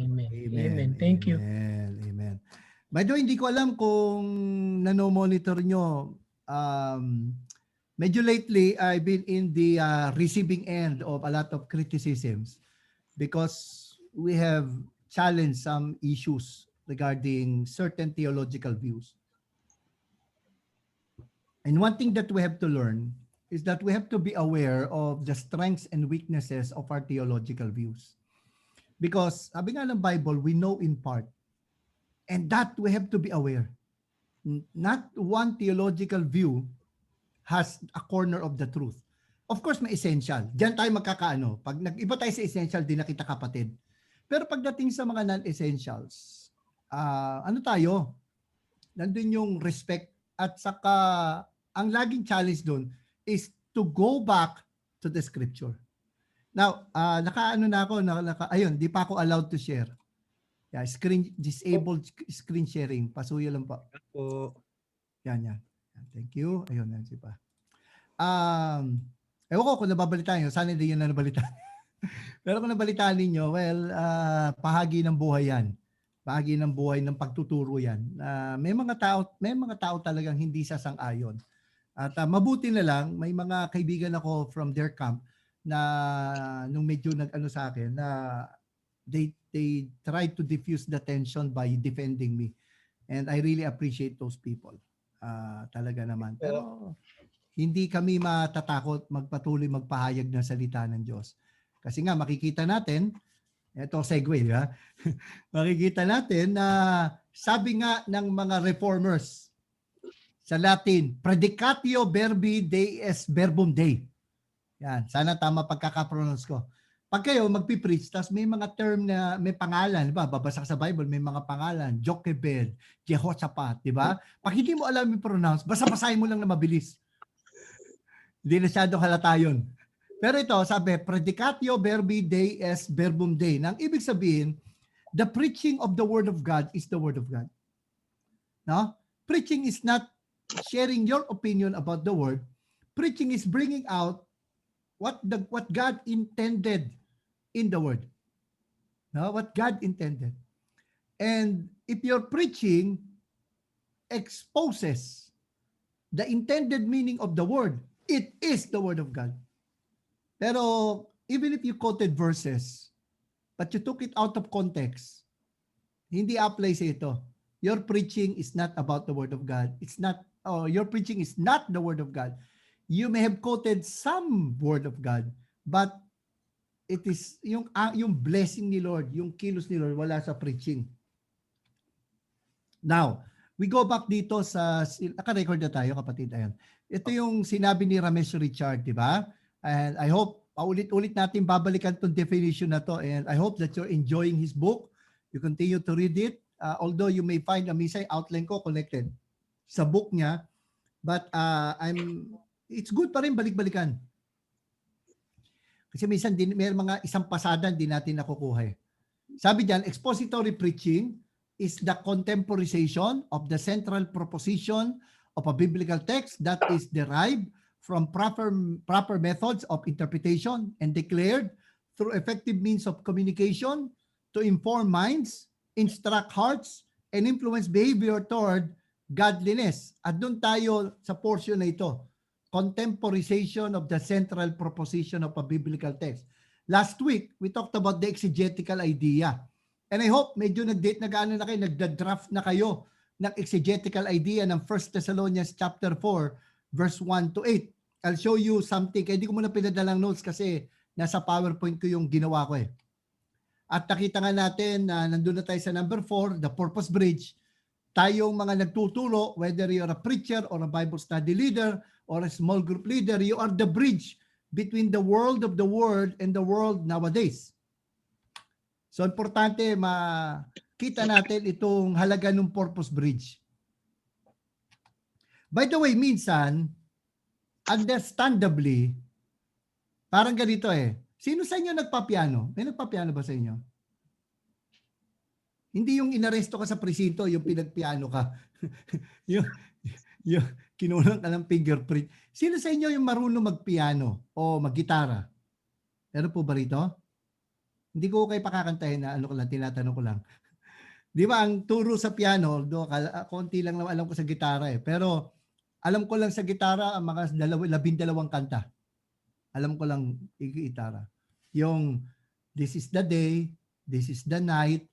Amen. Amen. Amen. Thank you. Amen. Amen. By the way, hindi ko alam kung nano-monitor nyo. Medyo lately, I've been in the receiving end of a lot of criticisms because we have challenged some issues regarding certain theological views. And one thing that we have to learn is that we have to be aware of the strengths and weaknesses of our theological views. Because sabi nga ng Bible, we know in part. And that we have to be aware. Not one theological view has a corner of the truth. Of course, may essential. Diyan tayo magkakaano. Pag nag-iba tayo sa essential, di na kita kapatid. Pero pagdating sa mga non-essentials, ano tayo? Nandun yung respect at saka ang laging challenge doon is to go back to the scripture. Now, nakaano na ako, ayun, di pa ako allowed to share. Yeah, disabled screen sharing. Pasuyo lang po. Po. Yan. Thank you. Ayun, nansi pa. Ewan ko kung nababalitaan nyo. Sana hindi yun na nabalitaan. Pero kung nabalitaan ninyo, well, bahagi ng buhay yan. Bahagi ng buhay ng pagtuturo yan. May mga tao talagang hindi sasang-ayon. At mabuti na lang, may mga kaibigan ako from their camp na nung medyo nag-ano sa akin na they tried to diffuse the tension by defending me. And I really appreciate those people. Talaga naman. Pero hindi kami matatakot magpatuloy magpahayag ng salita ng Diyos. Kasi nga makikita natin, ito segue, di ba? Makikita natin na sabi nga ng mga reformers sa Latin, predicatio verbi Dei est verbum Dei. Yan, sana tama pagkakapronounce ko. Pag kayo magpipreach, tas may mga term na may pangalan, di ba? Babasa sa Bible, may mga pangalan, Jochebed, Jehoshaphat, di ba? Pag hindi mo alam yung pronounce, basta-basahin mo lang na mabilis. Hindi na masyadong halata yun. Pero ito, sabi, predicatio verbi Dei est verbum Dei. Nang ibig sabihin, the preaching of the Word of God is the Word of God. No? Preaching is not sharing your opinion about the Word. Preaching is bringing out what God intended in the Word. No? What God intended. And if your preaching exposes the intended meaning of the Word, it is the Word of God. Pero even if you quoted verses, but you took it out of context, hindi apply sa ito. Your preaching is not about the Word of God. It's not, your preaching is not the Word of God. You may have quoted some Word of God, but it is yung blessing ni Lord, yung kilos ni Lord, wala sa preaching. Now, we go back dito sa, naka-record na tayo kapatid, ayan. Ito yung sinabi ni Ramesh Richard, di ba? And I hope, paulit-ulit natin babalikan itong definition na to, and I hope that you're enjoying his book. You continue to read it, although you may find a minsan outline ko connected sa book niya, but it's good pa rin balik-balikan. Kasi minsan may mga isang pasada hindi natin nakukuha eh. Sabi diyan, expository preaching is the contemporization of the central proposition of a biblical text that is derived from proper methods of interpretation and declared through effective means of communication to inform minds, instruct hearts, and influence behavior toward godliness. At doon tayo sa portion na ito, contemporization of the central proposition of a biblical text. Last week, we talked about the exegetical idea. And I hope medyo nag-ano na kayo, nagda-draft na kayo ng exegetical idea ng 1 Thessalonians chapter 4, verse 1 to 8. I'll show you something. Kaya di ko muna pinadalang notes kasi nasa PowerPoint ko yung ginawa ko eh. At nakita nga natin na nandun na tayo sa number 4, the purpose bridge. Tayong mga nagtuturo, whether you're a preacher or a Bible study leader or a small group leader, you are the bridge between the world of the Word and the world nowadays. So, importante makita natin itong halaga ng purpose bridge. By the way, minsan, understandably, parang ganito eh. Sino sa inyo nagpapiano? May nagpapiano ba sa inyo? Hindi yung inaresto ka sa presinto, yung pinagpiano ka. yung kinunan ka ng fingerprint. Sino sa inyo yung marunong magpiano o maggitara? Meron po ba rito? Hindi ko kayo pakakantahin na ano ko lang, tinatanong ko lang. Di ba ang turo sa piano, konti lang naman alam ko sa gitara eh. Pero alam ko lang sa gitara ang mga 12 kanta. Alam ko lang gitara. Yung this is the day, this is the night,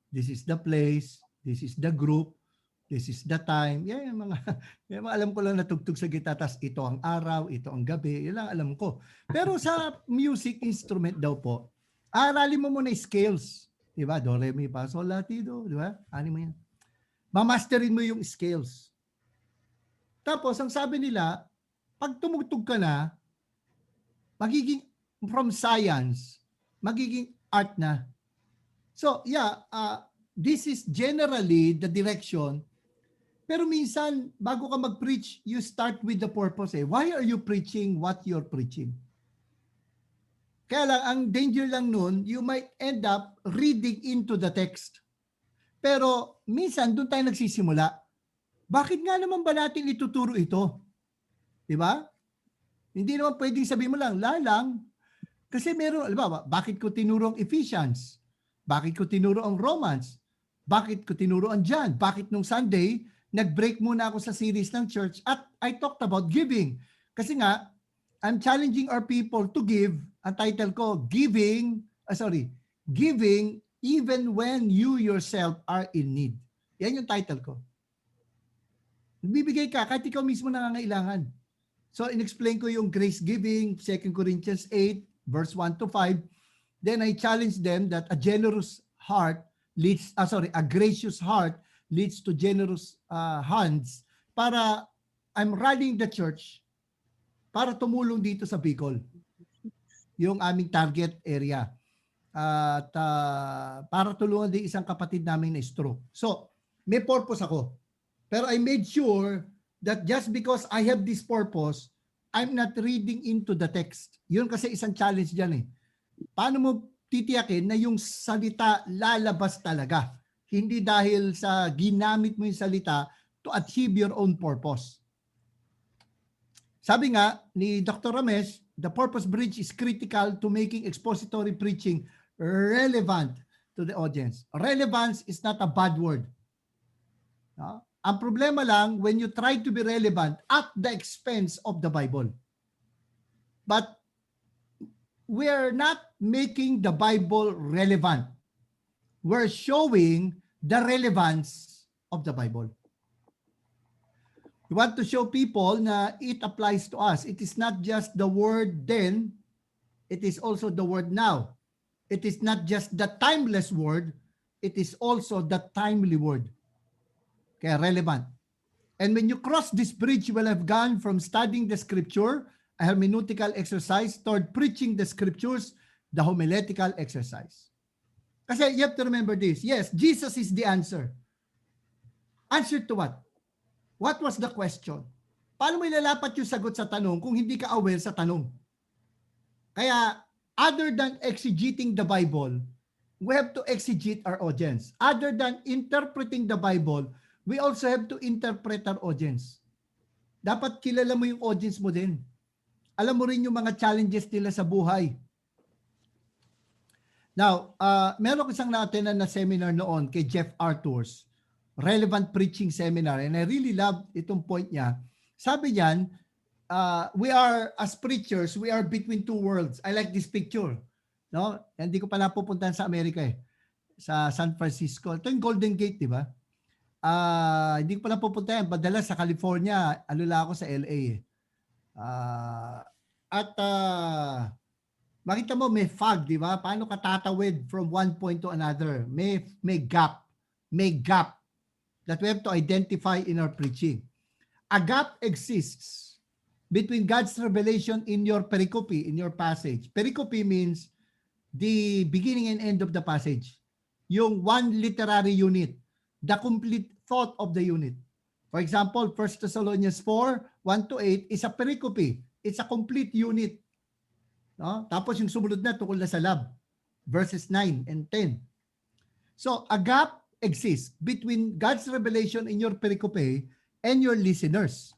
this is the place, this is the group, this is the time. Yan yung mga alam ko lang natugtog sa gitara. Tas ito ang araw, ito ang gabi. Yan lang alam ko. Pero sa music instrument daw po, aralin mo muna yung scales. Diba? Do, re, mi, fa, sol, la, ti, do. Diba? Ano mo yan? Mamasterin mo yung scales. Tapos, ang sabi nila, pag tumugtog ka na, magiging from science, magiging art na. So, yeah, this is generally the direction. Pero minsan, bago ka mag-preach, you start with the purpose. Why are you preaching what you're preaching? Kaya lang, ang danger lang nun, you might end up reading into the text. Pero minsan, doon tayo nagsisimula. Bakit nga naman ba natin ituturo ito? Diba? Hindi naman pwedeng sabihin mo lang, lalang. Kasi meron, alam bakit ko tinuro ang Ephesians? Bakit ko tinuro ang Romans? Bakit ko tinuro ang John? Bakit nung Sunday, nag-break muna ako sa series ng church at I talked about giving. Kasi nga, I'm challenging our people to give. Ang title ko, Giving even when you yourself are in need. Yan yung title ko. Bibigay ka kahit ikaw mismo nangangailangan. So, in-explain ko yung grace giving, 2 Corinthians 8, verse 1 to 5. Then I challenge them that a gracious heart leads to generous hands para I'm running the church para tumulong dito sa Bicol, yung aming target area. At para tulungan din isang kapatid namin na stroke. So, may purpose ako. Pero I made sure that just because I have this purpose, I'm not reading into the text. Yun kasi isang challenge dyan eh. Paano mo titiyakin na yung salita lalabas talaga? Hindi dahil sa ginamit mo yung salita to achieve your own purpose. Sabi nga ni Dr. Ramesh, the purpose bridge is critical to making expository preaching relevant to the audience. Relevance is not a bad word. No? Ang problema lang when you try to be relevant at the expense of the Bible. But we're not making the Bible relevant. We're showing the relevance of the Bible. We want to show people na it applies to us. It is not just the word then, it is also the word now. It is not just the timeless word, it is also the timely word. Kaya relevant. And when you cross this bridge, you will have gone from studying the scripture, a hermeneutical exercise, toward preaching the scriptures, the homiletical exercise. Kasi you have to remember this. Yes, Jesus is the answer. Answer to what? What was the question? Paano mo ilalapat yung sagot sa tanong kung hindi ka aware sa tanong? Kaya, other than exegeting the Bible, we have to exegete our audience. Other than interpreting the Bible, we also have to interpret our audience. Dapat kilala mo yung audience mo din. Alam mo rin yung mga challenges nila sa buhay. Now, meron ko isang na-attendan na seminar noon kay Jeff Arthurs, Relevant Preaching Seminar, and I really love itong point niya. Sabi niyan, we are, as preachers, we are between two worlds. I like this picture. No? Hindi ko pa napupuntahan sa Amerika eh. Sa San Francisco. Ito yung Golden Gate, di ba? Hindi ko pa napupuntahan. Madalas sa California, alula ako sa LA eh. Makita mo may fog, di ba? Paano ka tatawid from one point to another? May gap. May gap that we have to identify in our preaching. A gap exists between God's revelation in your pericope, in your passage. Pericope means the beginning and end of the passage. Yung one literary unit, the complete thought of the unit. For example, 1 Thessalonians 4, 1 to 8 is a pericope. It's a complete unit. No? Tapos yung sumunod na tungkol na sa love. Verses 9 and 10. So, a gap exists between God's revelation in your pericope and your listeners.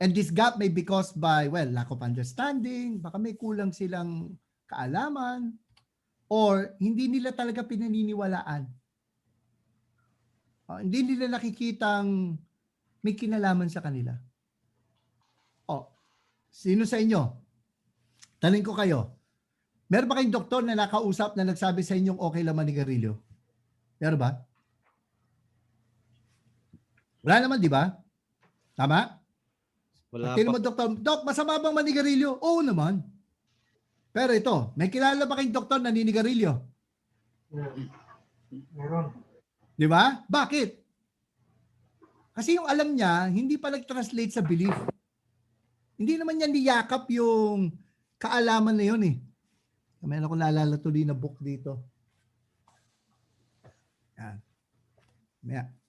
And this gap may be caused by, lack of understanding, baka may kulang silang kaalaman, or hindi nila talaga pinaniniwalaan. Hindi nila nakikitang may kinalaman sa kanila. Sino sa inyo? Tanong ko kayo. Meron ba kayong doktor na nakausap na nagsabi sa inyong okay lang manigarilyo? Meron ba? Wala naman, di ba? Tama? Wala Pag pa. mo, doktor, Dok, masama bang manigarilyo? Oo naman. Pero ito, may kilala ba kayong doktor na ninigarilyo? Meron. Di ba? Bakit? Kasi yung alam niya, hindi pa nag-translate sa belief. Hindi naman niya niyakap yung kaalaman na yun eh. Meron akong naalala tuloy na book dito. Yan.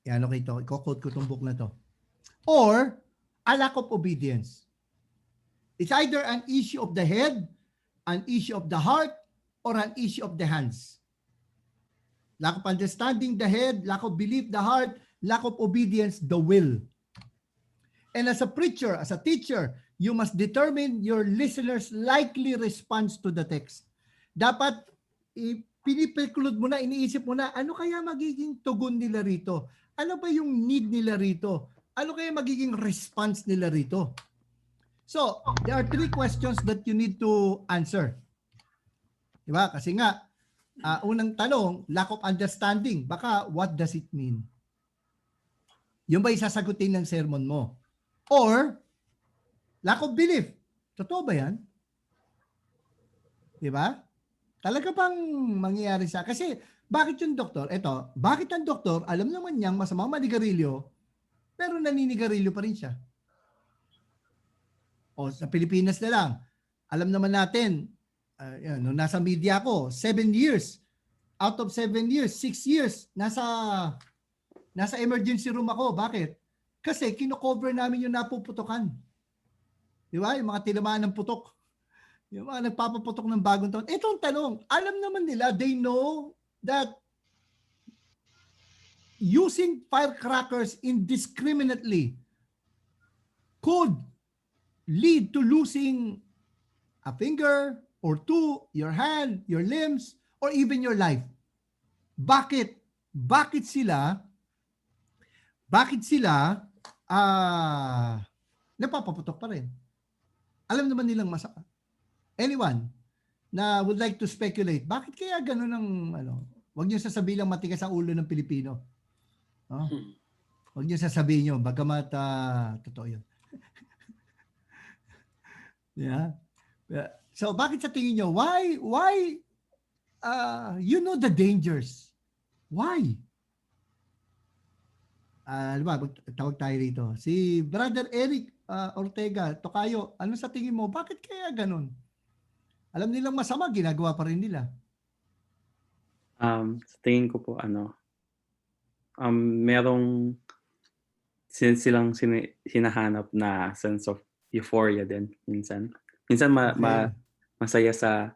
Yan, okay ito. Iko-quote ko itong book na to. Or, a lack of obedience. It's either an issue of the head, an issue of the heart, or an issue of the hands. Lack of understanding, the head. Lack of belief, the heart. Lack of obedience, the will. And as a preacher, as a teacher, you must determine your listener's likely response to the text. Dapat pinipekulod mo na, iniisip mo na, ano kaya magiging tugon nila rito? Ano ba yung need nila rito? Ano kaya magiging response nila rito? So, there are 3 questions that you need to answer. Diba? Kasi nga, unang tanong, lack of understanding. Baka, what does it mean? Yung ba isasagutin ng sermon mo? Or, lack of belief. Totoo ba yan? Diba? Talaga bang mangyayari sa... Kasi, bakit yung doktor? Eto, bakit ang doktor, alam naman niyang masamang manigarilyo, pero naninigarilyo pa rin siya? O sa Pilipinas na lang, alam naman natin, nung nasa media ko, 7 years, out of 7 years, 6 years, nasa emergency room ako. Bakit? Kasi kino-cover namin yung napuputokan. Di ba? Yung mga tinamaan ng putok. Yung mga nagpapaputok ng bagong taon. Ito ang tanong. Alam naman nila, they know that using firecrackers indiscriminately could lead to losing a finger or 2, your hand, your limbs, or even your life. Bakit? Bakit sila napapaputok pa rin? Alam naman nilang masama. Anyone na would like to speculate, bakit kaya ganun ang wag niyo sasabihin lang matigas ang ulo ng Pilipino. Wag niyo sasabihin niyo bagamat totoo 'yun. Yeah. So bakit sa tingin niyo why you know the dangers? Why? Tawag tayo rito. Si Brother Eric Ortega, Tokayo, ano sa tingin mo? Bakit kaya ganun? Alam nilang masama, ginagawa pa rin nila. Sa tingin ko po, merong silang hinahanap na sense of euphoria din minsan. Minsan masaya sa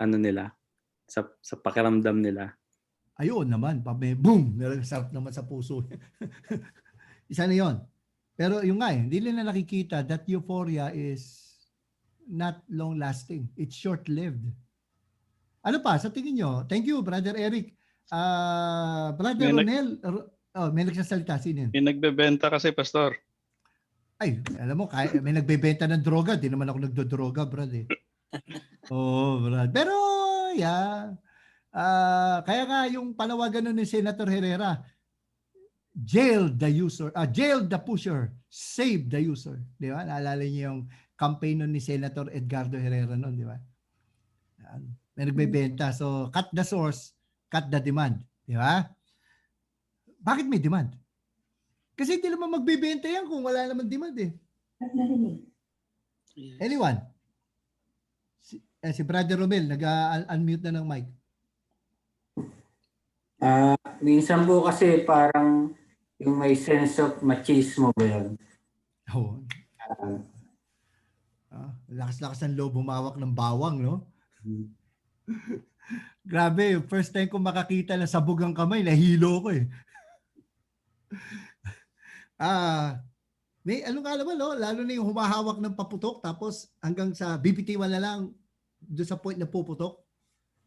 ano nila, sa pakiramdam nila. Ayun naman, boom, meron sarap naman sa puso. Isa na 'yon. Pero yung nga hindi nila nakikita that euphoria is not long lasting. It's short-lived. Ano pa sa tingin nyo? Thank you, Brother Eric. Brother Ronel, may nagsasalita. Sino yun? May nagbebenta kasi, Pastor. Ay, alam mo, may nagbebenta ng droga. Di naman ako nagdodroga, brother. Brad. Pero, yeah. Kaya nga yung panawagan nun ni Senator Herrera, jail the user, jail the pusher, save the user. Di ba? Naalala niyo yung campaign nun ni Senator Edgardo Herrera nun, di ba? May nagbebenta. So, cut the source, cut the demand. Di ba? Bakit may demand? Kasi hindi naman magbebenta yan kung wala naman demand eh. Anyone? Si Brother Romel, nag-unmute na ng mic. Minsan po kasi parang yung may sense of machismo ba yun? Oo. Lakas-lakas ng loob humawak ng bawang, no? Grabe, first time ko makakita na sabog ang kamay, nahilo ko eh. May ano nga naman, no? Lalo na yung humahawak ng paputok tapos hanggang sa bibitiwan na lang doon sa point na puputok.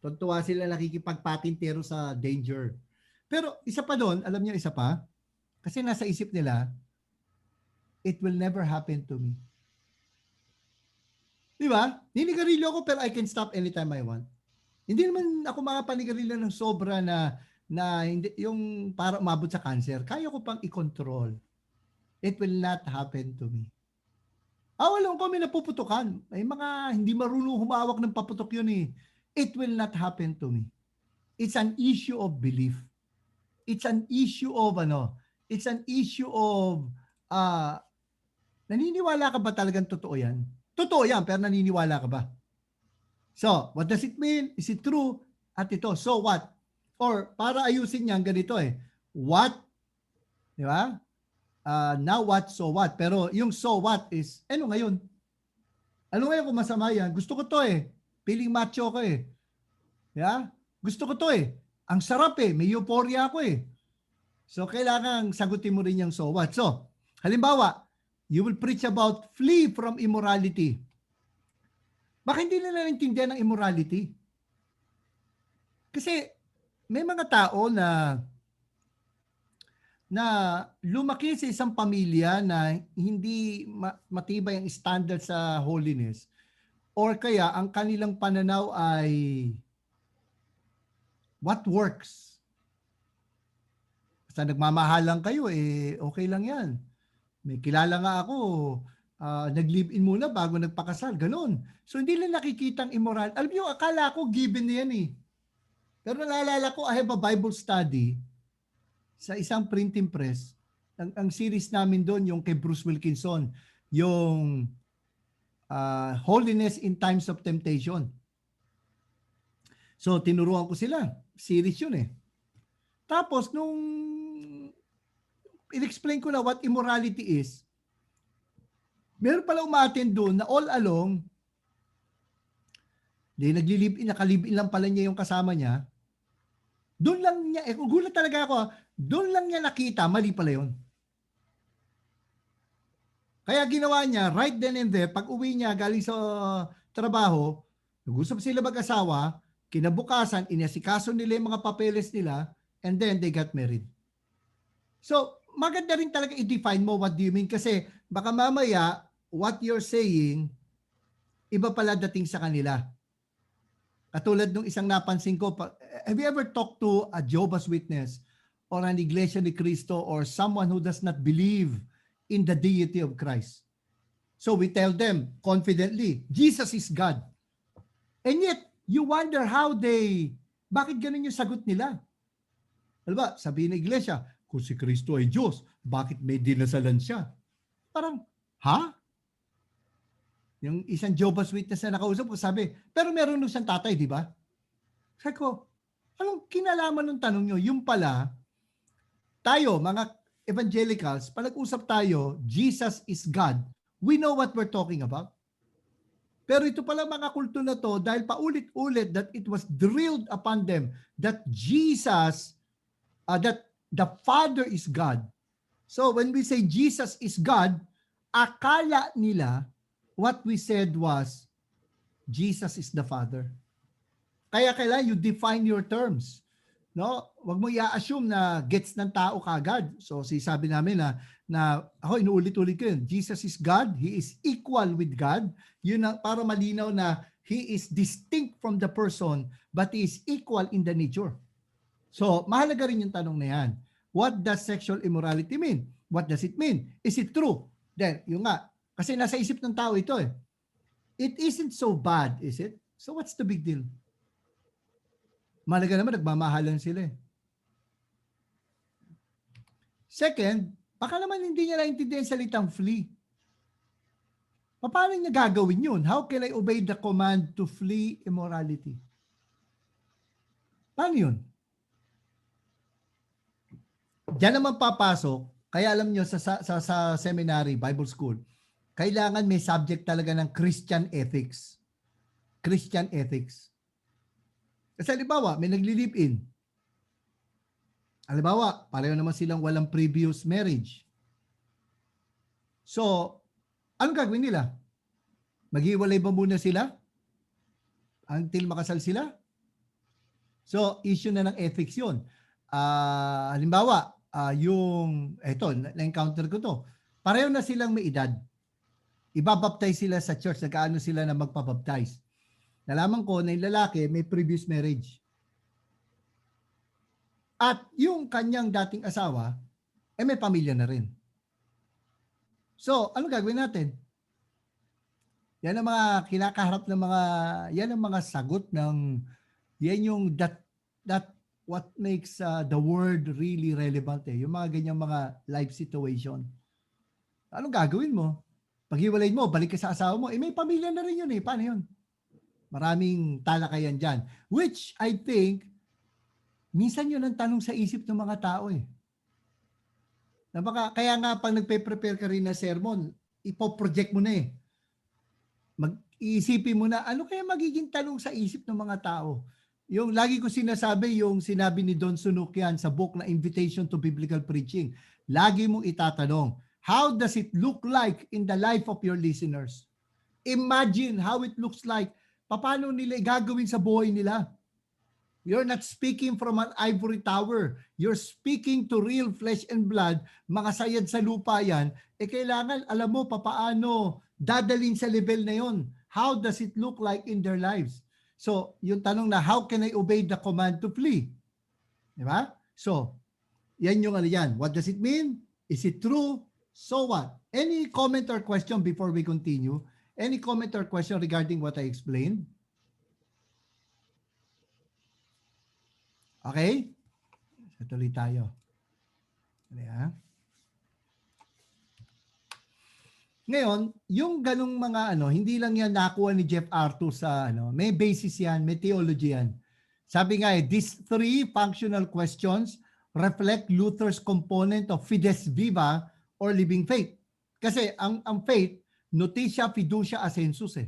Tuntua sila nakikipagpatintero sa danger. Pero isa pa doon, alam niyo isa pa? Kasi nasa isip nila, it will never happen to me. Di ba? Ninigarilyo ako pero I can stop anytime I want. Hindi naman ako makapanigarilyo ng sobra na hindi, yung para umabot sa cancer. Kaya ko pang i-control. It will not happen to me. Walang kami napuputukan. May mga hindi marunong humawak ng paputok yun eh. It will not happen to me. It's an issue of belief. It's an issue of it's an issue of naniniwala ka ba talagang totoo yan? Totoo yan, pero naniniwala ka ba? So, what does it mean? Is it true? At ito, so what? Or para ayusin yan, ganito eh. What? Di ba? Now what, so what? Pero yung so what is, ano ngayon? Ano ngayon kung masama yan? Gusto ko to eh. Feeling macho ko eh. Yeah? Gusto ko to eh. Ang sarap eh. May euphoria ako eh. So, kailangan sagutin mo rin yung so what. So, halimbawa, you will preach about flee from immorality. Baka hindi nila naintindihan ng immorality. Kasi, may mga tao na lumaki sa isang pamilya na hindi matibay ang standard sa holiness or kaya ang kanilang pananaw ay what works. Basta nagmamahalan kayo, okay lang yan. May kilala nga ako, nag-live-in muna bago nagpakasal. Ganon. So hindi lang nakikitang immoral. Alam niyo, akala ko given na yan eh. Pero naalala ko, I have a Bible study sa isang printing press. Ang series namin doon, yung kay Bruce Wilkinson, yung Holiness in Times of Temptation. So, tinuruan ko sila. Series yun eh. Tapos, nung in-explain ko na what immorality is, meron pala umattend doon na all along, nakalibin lang pala niya yung kasama niya. Doon lang niya, gulat talaga ako, doon lang niya nakita, mali pala yun. Kaya ginawa niya, right then and there, pag uwi niya galing sa trabaho, nag-usap sila mag-asawa, kinabukasan, inasikaso nila yung mga papeles nila, and then they got married. So, maganda rin talaga i-define mo what do you mean kasi baka mamaya, what you're saying, iba pala dating sa kanila. Katulad nung isang napansin ko, have you ever talked to a Jehovah's Witness or an Iglesia ni Cristo or someone who does not believe in the deity of Christ? So we tell them confidently, Jesus is God. And yet, you wonder how bakit ganun yung sagot nila? Alam ba, sabihin ng Iglesia, kung si Cristo ay Diyos, bakit may dinasalan siya? Parang, ha? Yung isang Jehovah's Witness na nakausap ko, sabi, pero meron nung isang tatay, di ba? Sabi ko, anong kinalaman ng tanong nyo? Yung pala, tayo, mga evangelicals, pag nag-usap tayo, Jesus is God, we know what we're talking about. Pero ito pala mga kulto na to, dahil paulit-ulit that it was drilled upon them that Jesus, that the Father is God. So when we say Jesus is God, akala nila, what we said was, Jesus is the Father. Kaya kailangan you define your terms. No? Huwag mo i-assume na gets ng tao kagad. So sabi namin na ako inuulit-ulit ko yun. Jesus is God. He is equal with God. Yun na, para malinaw na He is distinct from the person but He is equal in the nature. So mahalaga rin yung tanong na yan. What does sexual immorality mean? What does it mean? Is it true? Then, yung nga, kasi nasa isip ng tao ito eh. It isn't so bad, is it? So what's the big deal? Malaga naman, nagmamahalan sila eh. Second, baka naman hindi niya naintindihan salitang flee. Paano niya gagawin yun? How can I obey the command to flee immorality? Paano yun? Diyan naman papasok, kaya alam nyo sa seminary, Bible school, kailangan may subject talaga ng Christian ethics. Christian ethics. Kasi halimbawa, may nagli-live-in. Halimbawa, pareho naman silang walang previous marriage. So, anong gagawin nila? Maghiwalay ba muna sila? Until makasal sila? So, issue na ng ethics yun. Halimbawa, na-encounter ko to. Pareho na silang may edad. Ibabaptize sila sa church. Nagkaano sila na magpabaptize. Nalaman ko na yung lalaki may previous marriage. At yung kanyang dating asawa, may pamilya na rin. So, ano gagawin natin? Yan ang mga kinakaharap ng yan ang mga sagot ng, yan yung that what makes the word really relevant Yung mga ganyang mga life situation. Anong gagawin mo? Paghiwalayin mo, balik ka sa asawa mo, may pamilya na rin yun Paano yun? Maraming talakayan dyan. Which I think, minsan yun ang tanong sa isip ng mga tao Kaya nga pag nagpe-prepare ka rin na sermon, ipoproject mo na Mag-iisipin mo na, ano kaya magiging tanong sa isip ng mga tao? Yung lagi ko sinasabi, yung sinabi ni Don Sunukian sa book na Invitation to Biblical Preaching, lagi mong itatanong, how does it look like in the life of your listeners? Imagine how it looks like. Paano nila gagawin sa buhay nila? You're not speaking from an ivory tower. You're speaking to real flesh and blood. Mga sayad sa lupa yan. Kailangan alam mo papaano dadalhin sa level na yon. How does it look like in their lives? So, yung tanong na, how can I obey the command to flee? Diba? So, yan yung yan. What does it mean? Is it true? So what? Any comment or question before we continue? Any comment or question regarding what I explained? Okay? Tuloy tayo. Ngayon, yung ganung mga hindi lang yan nakuha ni Jeff Arthur sa may basis yan, may theology yan. Sabi nga these three functional questions reflect Luther's component of fides viva or living faith. Kasi ang faith, notitia, fiducia, assensus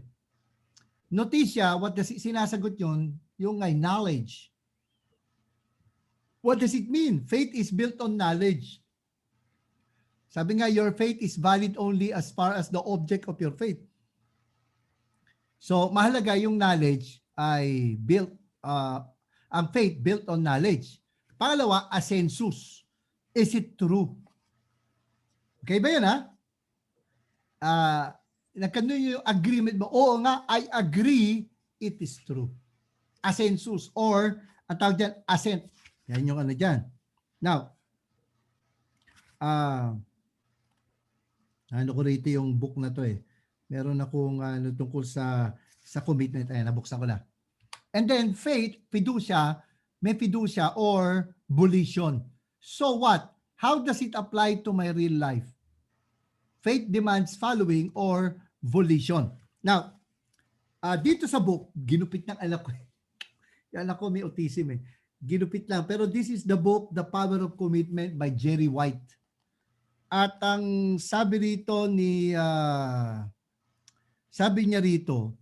Notitia, what does sinasagot yun? Yung knowledge. What does it mean? Faith is built on knowledge. Sabi nga, your faith is valid only as far as the object of your faith. So, mahalaga yung knowledge ay built, ang faith built on knowledge. Pangalawa, assensus. Is it true? Okay ba yun nagkano yung agreement mo? Oo nga, I agree, it is true. Assensus or, ang tawag dyan, assent. Yan yung dyan. Now, ko rito yung book na to Meron akong tungkol sa commitment. Ayan, nabuksan ko na. And then faith, fiducia, may fiducia or volition. So what? How does it apply to my real life? Faith demands following or volition. Now, dito sa book, ginupit ng anak ko. Yung anak ko may autism Ginupit lang. Pero this is the book, The Power of Commitment by Jerry White. At ang sabi rito sabi niya rito,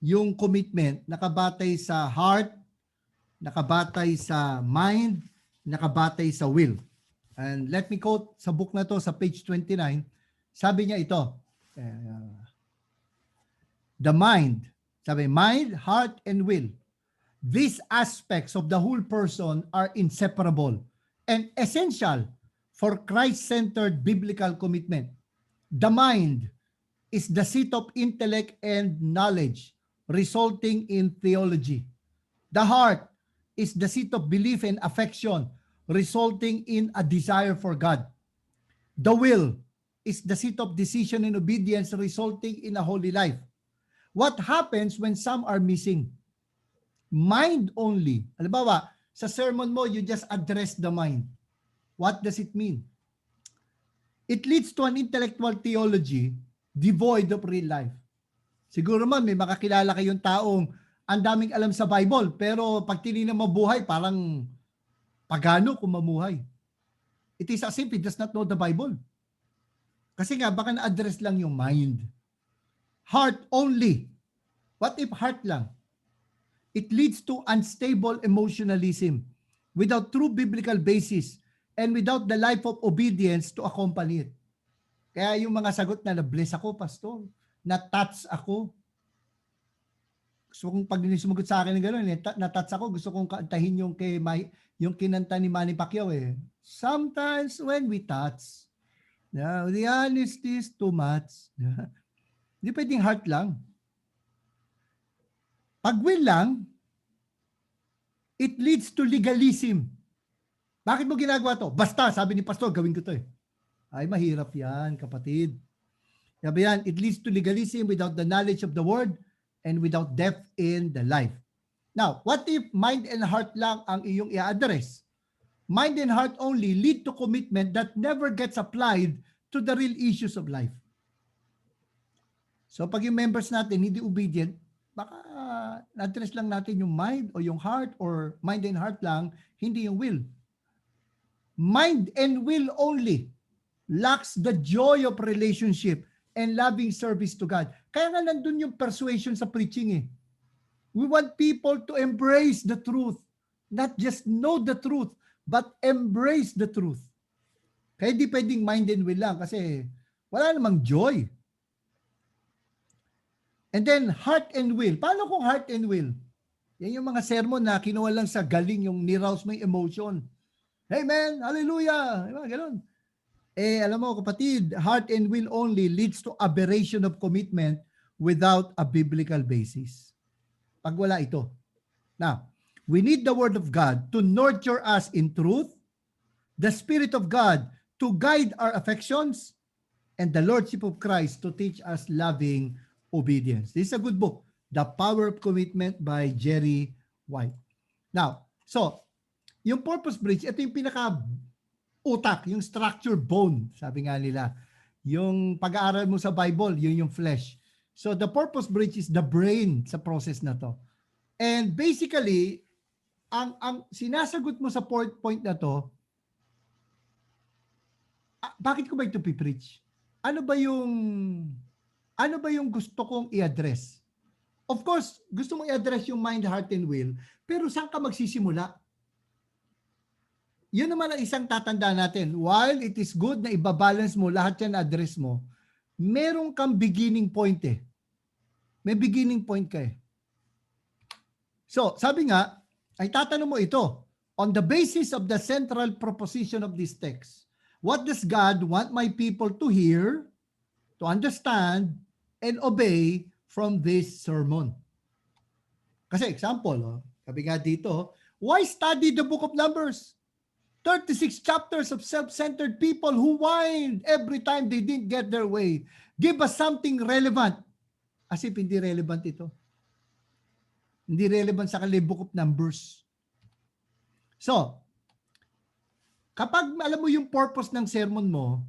yung commitment nakabatay sa heart, nakabatay sa mind, nakabatay sa will. And let me quote sa book na to sa page 29. Sabi niya ito, the mind, sabi mind, heart, and will. These aspects of the whole person are inseparable and essential for Christ-centered biblical commitment. The mind is the seat of intellect and knowledge, resulting in theology. The heart is the seat of belief and affection, resulting in a desire for God. The will is the seat of decision and obedience, resulting in a holy life. What happens when some are missing? Mind only. Halimbawa, sa sermon mo, you just address the mind. What does it mean? It leads to an intellectual theology devoid of real life. Siguro man, may makakilala kayong taong ang daming alam sa Bible, pero pag tinignan mo buhay, parang pagano kung mamuhay. It is as if he does not know the Bible. Kasi nga, baka na-address lang yung mind. Heart only. What if heart lang? It leads to unstable emotionalism without true biblical basis and without the life of obedience to accompany it. Kaya yung mga sagot na bless ako, pastor, na-touch ako. gusto kong pag sumagot sa akin ng gano'n, natats ako, gusto kong kantahin yung yung kinanta ni Manny Pacquiao eh. Sometimes when we touch, the honesty is too much. Hindi pwedeng heart lang. Pag will lang, it leads to legalism. Bakit mo ginagawa to? Basta, sabi ni pastor, gawin ko to eh. Ay, mahirap yan, kapatid. Sabi yan, it leads to legalism without the knowledge of the word and without depth in the life. Now, what if mind and heart lang ang iyong i-address? Mind and heart only lead to commitment that never gets applied to the real issues of life. So pag yung members natin hindi obedient, baka na-address lang natin yung mind o yung heart or mind and heart lang, hindi yung will. Mind and will only lacks the joy of relationship and loving service to God. Kaya nga nandun yung persuasion sa preaching eh. We want people to embrace the truth. Not just know the truth, but embrace the truth. Kaya di pwedeng mind and will lang kasi wala namang joy. And then heart and will. Paano kung heart and will? Yan yung mga sermon na kinuha lang sa galing yung nirouse mo yung emotion. Amen, hallelujah. Ganun. Alam mo kapatid, heart and will only leads to aberration of commitment without a biblical basis. Pag wala ito. Now, we need the Word of God to nurture us in truth, the Spirit of God to guide our affections, and the Lordship of Christ to teach us loving obedience. This is a good book, The Power of Commitment by Jerry White. Now, so, yung purpose bridge, ito yung pinaka-utak, yung structure bone, sabi nga nila. Yung pag-aaral mo sa Bible, yun yung flesh. So, the purpose bridge is the brain sa process na to. And basically, ang sinasagot mo sa point na to, bakit ko ba ito pipreach? Ano ba yung gusto kong i-address? Of course, gusto mong i-address yung mind, heart, and will, pero saan ka magsisimula? Yun naman ang isang tatanda natin. While it is good na ibabalance mo lahat yan address mo, meron kang beginning point eh. May beginning point ka eh. So, sabi nga, ay tatanong mo ito, on the basis of the central proposition of this text, what does God want my people to hear, to understand, and obey from this sermon? Kasi example, sabi nga dito, why study the book of Numbers? 36 chapters of self-centered people who whined every time they didn't get their way. Give us something relevant. As if hindi relevant ito. Hindi relevant sa book of Numbers. So, kapag alam mo yung purpose ng sermon mo,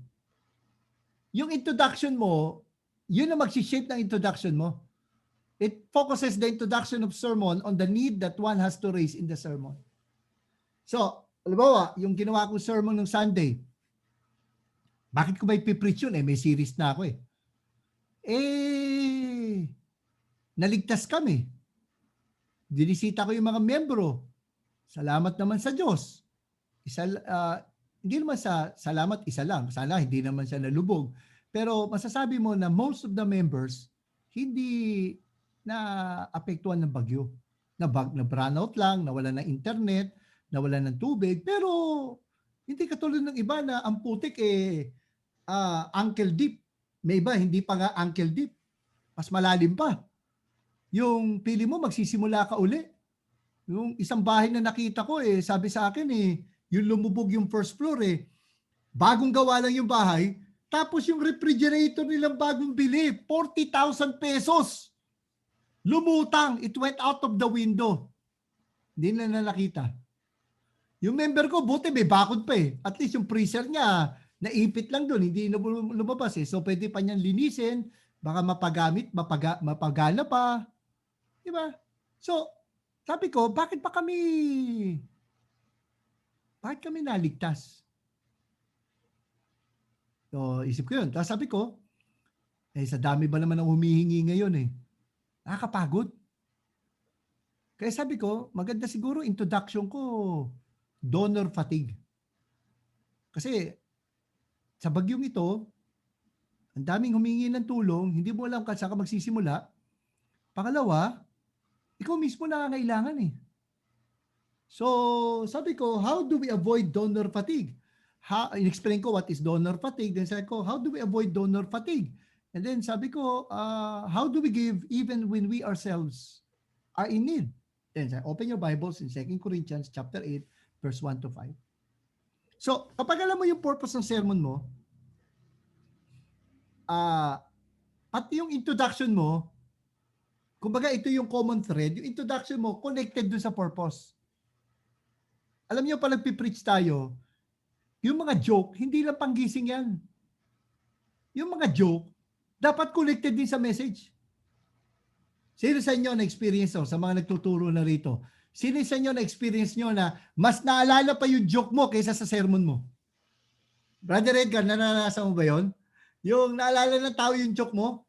yung introduction mo, yun ang magsishape ng introduction mo. It focuses the introduction of sermon on the need that one has to raise in the sermon. So, halimbawa, yung ginawa kong sermon ng Sunday, bakit ko ba ipipreach yun? May series na ako eh. Naligtas kami. Dinisita ko yung mga membro. Salamat naman sa Diyos. Hindi naman sa salamat isa lang. Sana hindi naman siya nalubog. Pero masasabi mo na most of the members hindi na apektuhan ng bagyo. Na brownout lang, nawala ng internet, nawala ng tubig, pero hindi katulad ng iba na ang putik ankle deep. May iba, hindi pa nga ankle deep. Mas malalim pa. Yung pili mo, magsisimula ka uli. Yung isang bahay na nakita ko, sabi sa akin, yung lumubog yung first floor, bagong gawa lang yung bahay, tapos yung refrigerator nilang bagong bili, 40,000 pesos. Lumutang, it went out of the window. Hindi na nakita. Yung member ko, buti may bakod pa eh. At least yung freezer niya, naipit lang doon, hindi na lumabas eh. So pwede pa niyang linisin, baka mapagamit, mapagana pa. Diba? So, sabi ko, bakit kami naligtas? So, isip ko yun. Tapos sabi ko, sa dami ba naman ang humihingi ngayon eh. Nakakapagod. Kaya sabi ko, maganda siguro introduction ko, donor fatigue. Kasi sa bagyong ito, ang daming humingi ng tulong, hindi mo alam kung saan ka magsisimula. Pangalawa, ikaw mismo nangangailangan eh. So, sabi ko, how do we avoid donor fatigue? In-explain ko what is donor fatigue. Then sabi ko, how do we avoid donor fatigue? And then sabi ko, how do we give even when we ourselves are in need? Then open your Bibles in 2 Corinthians chapter 8, verse 1 to 5. So, kapag alam mo yung purpose ng sermon mo, pati yung introduction mo, kumbaga ito yung common thread, yung introduction mo connected dun sa purpose. Alam niyo, pag nagpipreach tayo, yung mga joke, hindi lang panggising yan. Yung mga joke, dapat connected din sa message. Sino sa inyo na-experience sa mga nagtuturo na rito? Sino sa inyo na-experience nyo na mas naalala pa yung joke mo kaysa sa sermon mo? Brother Edgar, naranasan mo ba yun? Yung naalala ng tao yung joke mo?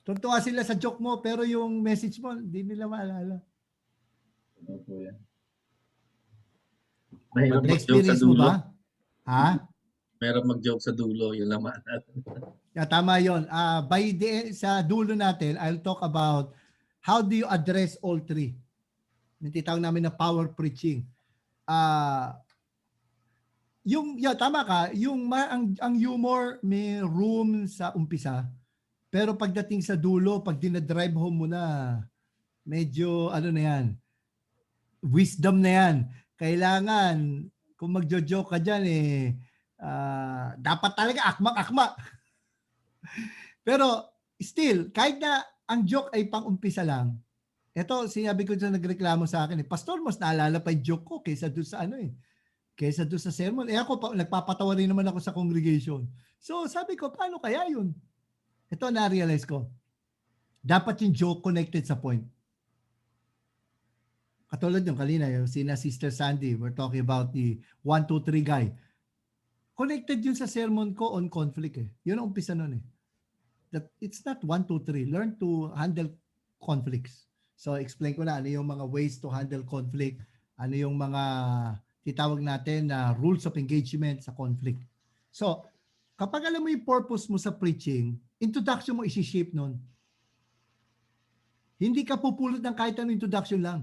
Tuntua sila sa joke mo, pero yung message mo, hindi nila maalala. Ano po yan? Mahirap mag-joke sa Na-experience mo dulo. ba? Ha? Mahirap mag-joke sa dulo, yung laman natin. Yeah, tama yun. Sa dulo natin, I'll talk about how do you address all three. Yung titawag namin na power preaching. Tama ka, ang humor may room sa umpisa, pero pagdating sa dulo, pag dinadrive home mo na, medyo ano na yan, wisdom na yan. Kailangan, kung magjo-joke ka dyan, dapat talaga akmak-akmak. Pero still, kahit na ang joke ay pang-umpisa lang, ito, sinabi ko dyan, nagreklamo sa akin, Pastor, mas naalala pa yung joke ko kaysa doon sa kaysa doon sa sermon. Ako, nagpapatawa rin naman ako sa congregation. So, sabi ko, paano kaya yun? Ito, na-realize ko. Dapat yung joke connected sa point. Katulad yung kanina, yung Sister Sandy, we're talking about the 1, 2, 3 guy. Connected yun sa sermon ko on conflict eh. Yun ang umpisa nun eh. That it's not 1, 2, 3. Learn to handle conflicts. So, explain ko na ano yung mga ways to handle conflict, ano yung mga titawag natin na rules of engagement sa conflict. So, kapag alam mo yung purpose mo sa preaching, introduction mo isi-shape nun. Hindi ka pupulot ng kahit anong introduction lang.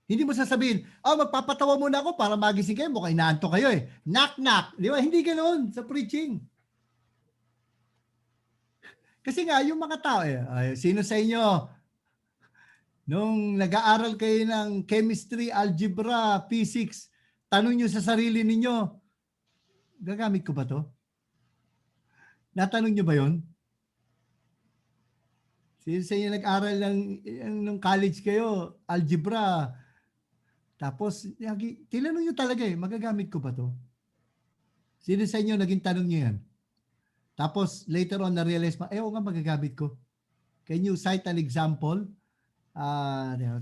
Hindi mo sasabihin, magpapatawa muna ako para magising kayo. Mukhang inaantok kayo eh. Knock, knock. Di ba? Hindi ganoon sa preaching. Kasi nga, yung mga tao sino sa inyo, nung nag-aaral kayo ng chemistry, algebra, physics, tanong nyo sa sarili ninyo, gagamit ko ba to? Natanong nyo ba yun? Sino sa inyo nag-aaral ng college kayo, algebra, tapos, tinanong nyo talaga magagamit ko ba to? Sino sa inyo naging tanong nyo yan? Tapos, later on, na-realize oo nga, magagamit ko. Can you cite an example?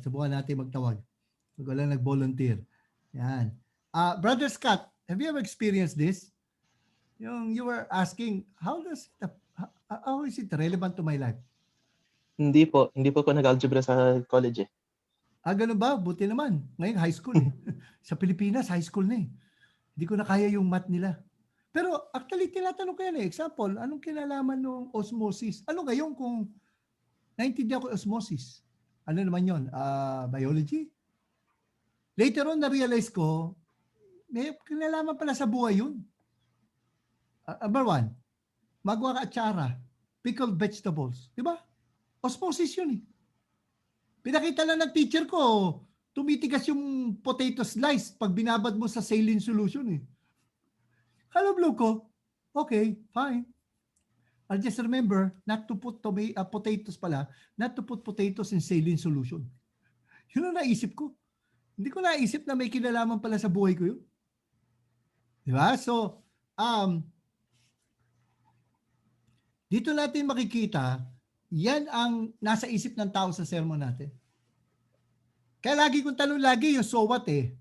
Subukan natin magtawag. Pag wala nag-volunteer. Yan. Brother Scott, have you ever experienced this? You were asking, how is it relevant to my life? Hindi po ako nag-algebra sa college eh. Ganun ba? Buti naman. Ngayon, high school eh. Sa Pilipinas, high school na eh. Hindi ko na kaya yung math nila. Pero actually, tinatanong ko yan eh. Example, anong kinalaman ng osmosis? Ano ngayon kung naintindihan ko osmosis? Ano naman yun? Biology? Later on, na-realize ko, may kinalaman pala sa buhay yun. Number one, magwa ka atsara, pickled vegetables. Di ba? Osmosis yun eh. Pinakita lang ng teacher ko, tumitigas yung potato slice pag binabad mo sa saline solution eh. Halablo ko, okay, fine. I'll just remember not to put potatoes pala, not to put potatoes in saline solution. Yun ang naisip ko. Hindi ko naisip na may kinalaman pala sa buhay ko yun. Di ba? So, dito natin makikita, yan ang nasa isip ng tao sa sermon natin. Kaya lagi kong tanong yung so what eh.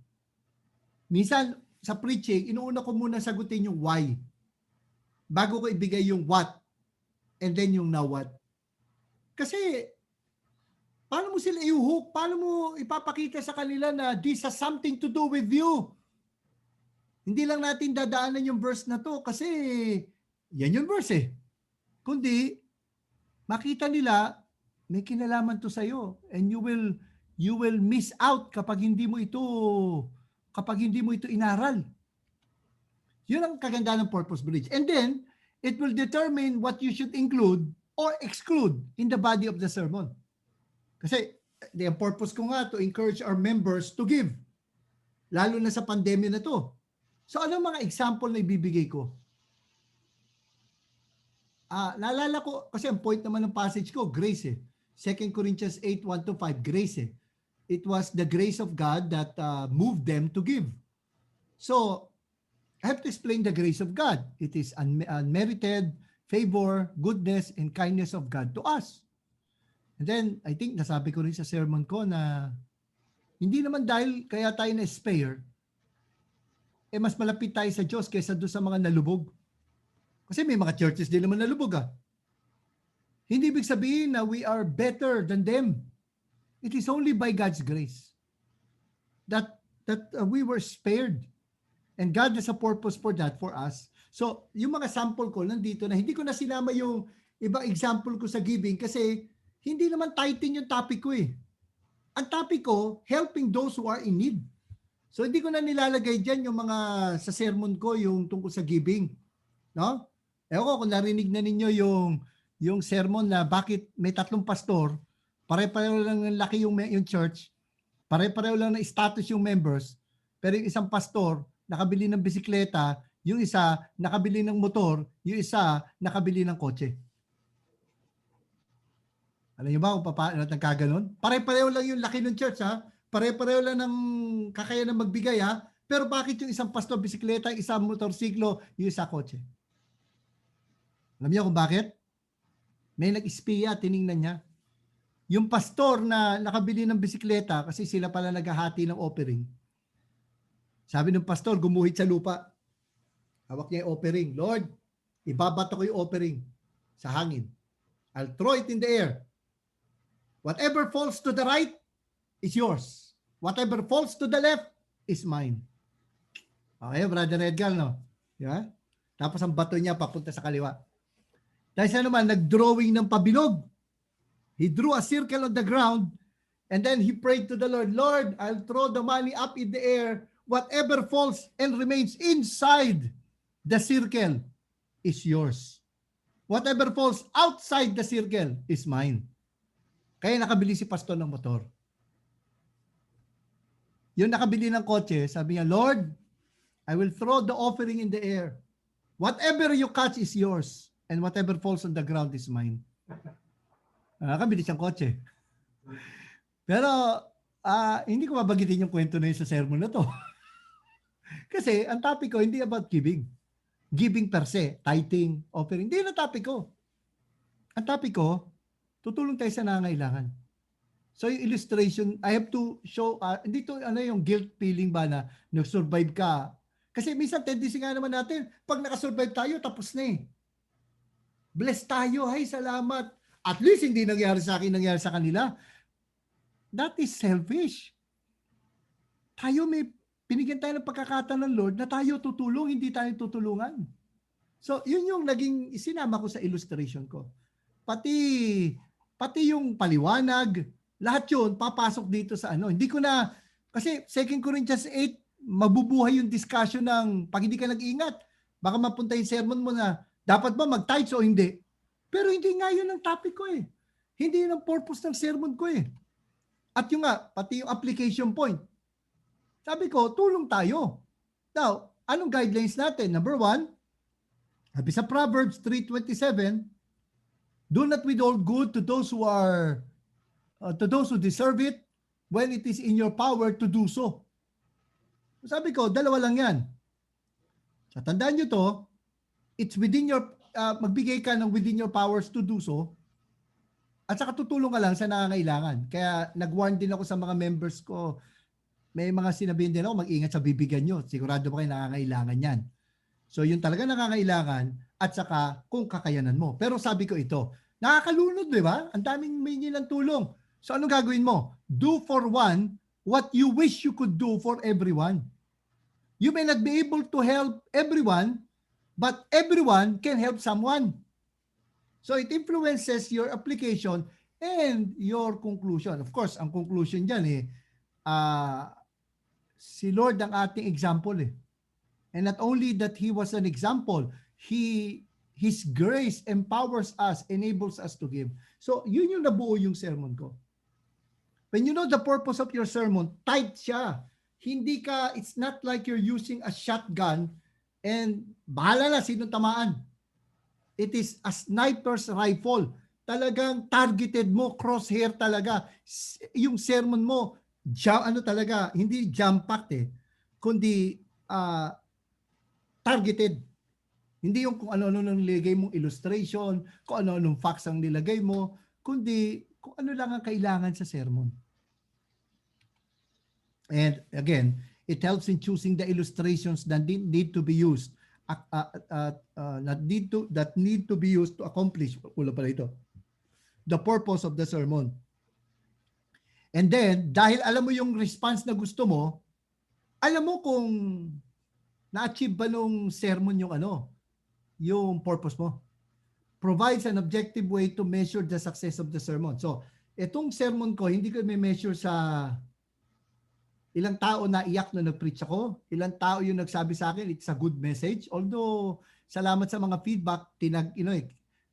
Minsan sa preaching, inuuna ko muna sagutin yung why. Bago ko ibigay yung what and then yung now what. Kasi paano mo sila i-hook? Paano mo ipapakita sa kanila na this has something to do with you? Hindi lang natin dadaanan yung verse na to kasi yan yung verse eh. Kundi makita nila may kinalaman to sa'yo. And you will miss out kapag hindi mo ito inaral. Yun ang kaganda ng purpose bridge. And then, it will determine what you should include or exclude in the body of the sermon. Kasi, the purpose ko nga to encourage our members to give. Lalo na sa pandemya na to. So, anong mga example na ibibigay ko? Naalala ko, kasi ang point naman ng passage ko, grace eh. 2 Corinthians 8, 1-5, grace eh. It was the grace of God that moved them to give. So, I have to explain the grace of God. It is unmerited favor, goodness, and kindness of God to us. And then, I think nasabi ko rin sa sermon ko na hindi naman dahil kaya tayo na-spare, mas malapit tayo sa Diyos kaysa doon sa mga nalubog. Kasi may mga churches din naman nalubog Hindi ibig sabihin na we are better than them. It is only by God's grace that we were spared. And God has a purpose for that for us. So, yung mga sample ko nandito na hindi ko na sinama yung ibang example ko sa giving kasi hindi naman tithing yung topic ko eh. Ang topic ko, helping those who are in need. So, hindi ko na nilalagay dyan yung mga sa sermon ko yung tungkol sa giving. No? Ewan ko kung narinig na ninyo yung sermon na bakit may 3 pastor, pare-pareho lang ng laki yung church, pare-pareho lang ng status yung members, pero yung isang pastor nakabili ng bisikleta, yung isa nakabili ng motor, yung isa nakabili ng kotse. Alam niyo ba kung paano nagkaganon? Pare-pareho lang yung laki ng church pare-pareho lang ng kakayanan magbigay pero bakit yung isang pastor bisikleta, isang motorsiklo, yung isa kotse? Alam niyo kung bakit? May nag-espiya, tiningnan niya. Yung pastor na nakabili ng bisikleta kasi sila pala naghahati ng offering. Sabi ng pastor, gumuhit sa lupa. Hawak niya yung offering. Lord, ibabato ko yung offering sa hangin. I'll throw it in the air. Whatever falls to the right is yours. Whatever falls to the left is mine. Okay, Brother Edgar, no? Yeah? Tapos ang bato niya papunta sa kaliwa. Dahil siya naman, nag-drawing ng pabilog. He drew a circle on the ground and then he prayed to the Lord, Lord, I'll throw the money up in the air. Whatever falls and remains inside the circle is yours. Whatever falls outside the circle is mine. Kaya nakabili si pastor ng motor. Yung nakabili ng kotse, sabi niya, Lord, I will throw the offering in the air. Whatever you catch is yours. And whatever falls on the ground is mine. Nakabili siyang kotse. Pero, hindi ko mabagitin yung kwento na yun sa sermon na to. Kasi, ang topic ko, hindi about giving. Giving per se, tithing, offering. Hindi na topic ko. Ang topic ko, tutulong tayo sa nangangailangan. So, yung illustration, I have to show, hindi to yung guilt feeling ba na nag-survive ka. Kasi minsan, tendency nga naman natin, pag nakasurvive tayo, tapos na eh. Bless tayo, ay salamat. At least hindi nangyari sa akin, nangyari sa kanila. That is selfish. Tayo binigyan tayo ng pagkakataon ng Lord na tayo tutulong, hindi tayo tutulungan. So, yun yung naging sinama ko sa illustration ko. Pati yung paliwanag, lahat yun papasok dito sa Hindi ko na, kasi 2 Corinthians 8, mabubuhay yung discussion ng pag hindi ka nag-iingat. Baka mapunta yung sermon mo na, dapat ba mag-tithes o hindi? Pero hindi nga yun ang topic ko eh. Hindi yun ang purpose ng sermon ko eh. At yung pati yung application point. Sabi ko, tulong tayo. Now, anong guidelines natin? Number 1, sabi sa Proverbs 3:27, do not withhold good to those who deserve it when it is in your power to do so. Sabi ko, dalawa lang yan. So, tandaan nyo to, it's within your, magbigay ka ng within your powers to do so, at saka tutulong ka lang sa nangangailangan. Kaya nag-warn din ako sa mga members ko, may mga sinabihin din ako, mag-ingat sa bibigyan nyo. Sigurado ba kayo nangangailangan yan? So yun talaga nangangailangan, at saka kung kakayanan mo. Pero sabi ko ito, nakakalunod, di ba? Ang daming may nilang tulong. So anong gagawin mo? Do for one what you wish you could do for everyone. You may not be able to help everyone, but everyone can help someone. So it influences your application and your conclusion. Of course, ang conclusion dyan si Lord ang ating example eh. And not only that He was an example, His grace empowers us, enables us to give. So, yun yung nabuo yung sermon ko. When you know the purpose of your sermon, tight siya. It's not like you're using a shotgun and bahala na sino tamaan. It is a sniper's rifle. Talagang targeted mo, crosshair talaga. Yung sermon mo, hindi jam-packed eh, kundi targeted. Hindi yung kung ano-ano nang nilagay mong illustration, kung ano-anong facts ang nilagay mo, kundi kung ano lang ang kailangan sa sermon. And again, it helps in choosing the illustrations that need to be used, that need to be used to accomplish the purpose of the sermon. And then, dahil alam mo yung response na gusto mo, alam mo kung na-achieve ba nung sermon yung purpose mo. Provides an objective way to measure the success of the sermon. So, itong sermon ko, hindi ko may measure sa ilang tao na iyak na nag-preach ako, ilang tao yung nagsabi sa akin, it's a good message. Although, salamat sa mga feedback,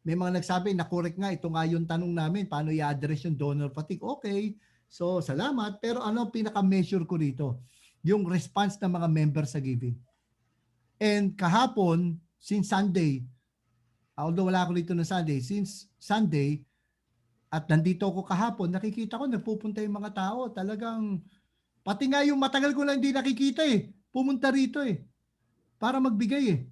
may mga nagsabi, na-correct nga, ito nga yung tanong namin, paano i-address yung donor fatigue. Okay, so salamat. Pero ano pinaka-measure ko rito? Yung response ng mga members sa giving. And kahapon, since Sunday, although wala ako dito na Sunday, since Sunday, at nandito ako kahapon, nakikita ko, nagpupunta yung mga tao. Talagang, pati nga yung matagal ko lang hindi nakikita pumunta rito para magbigay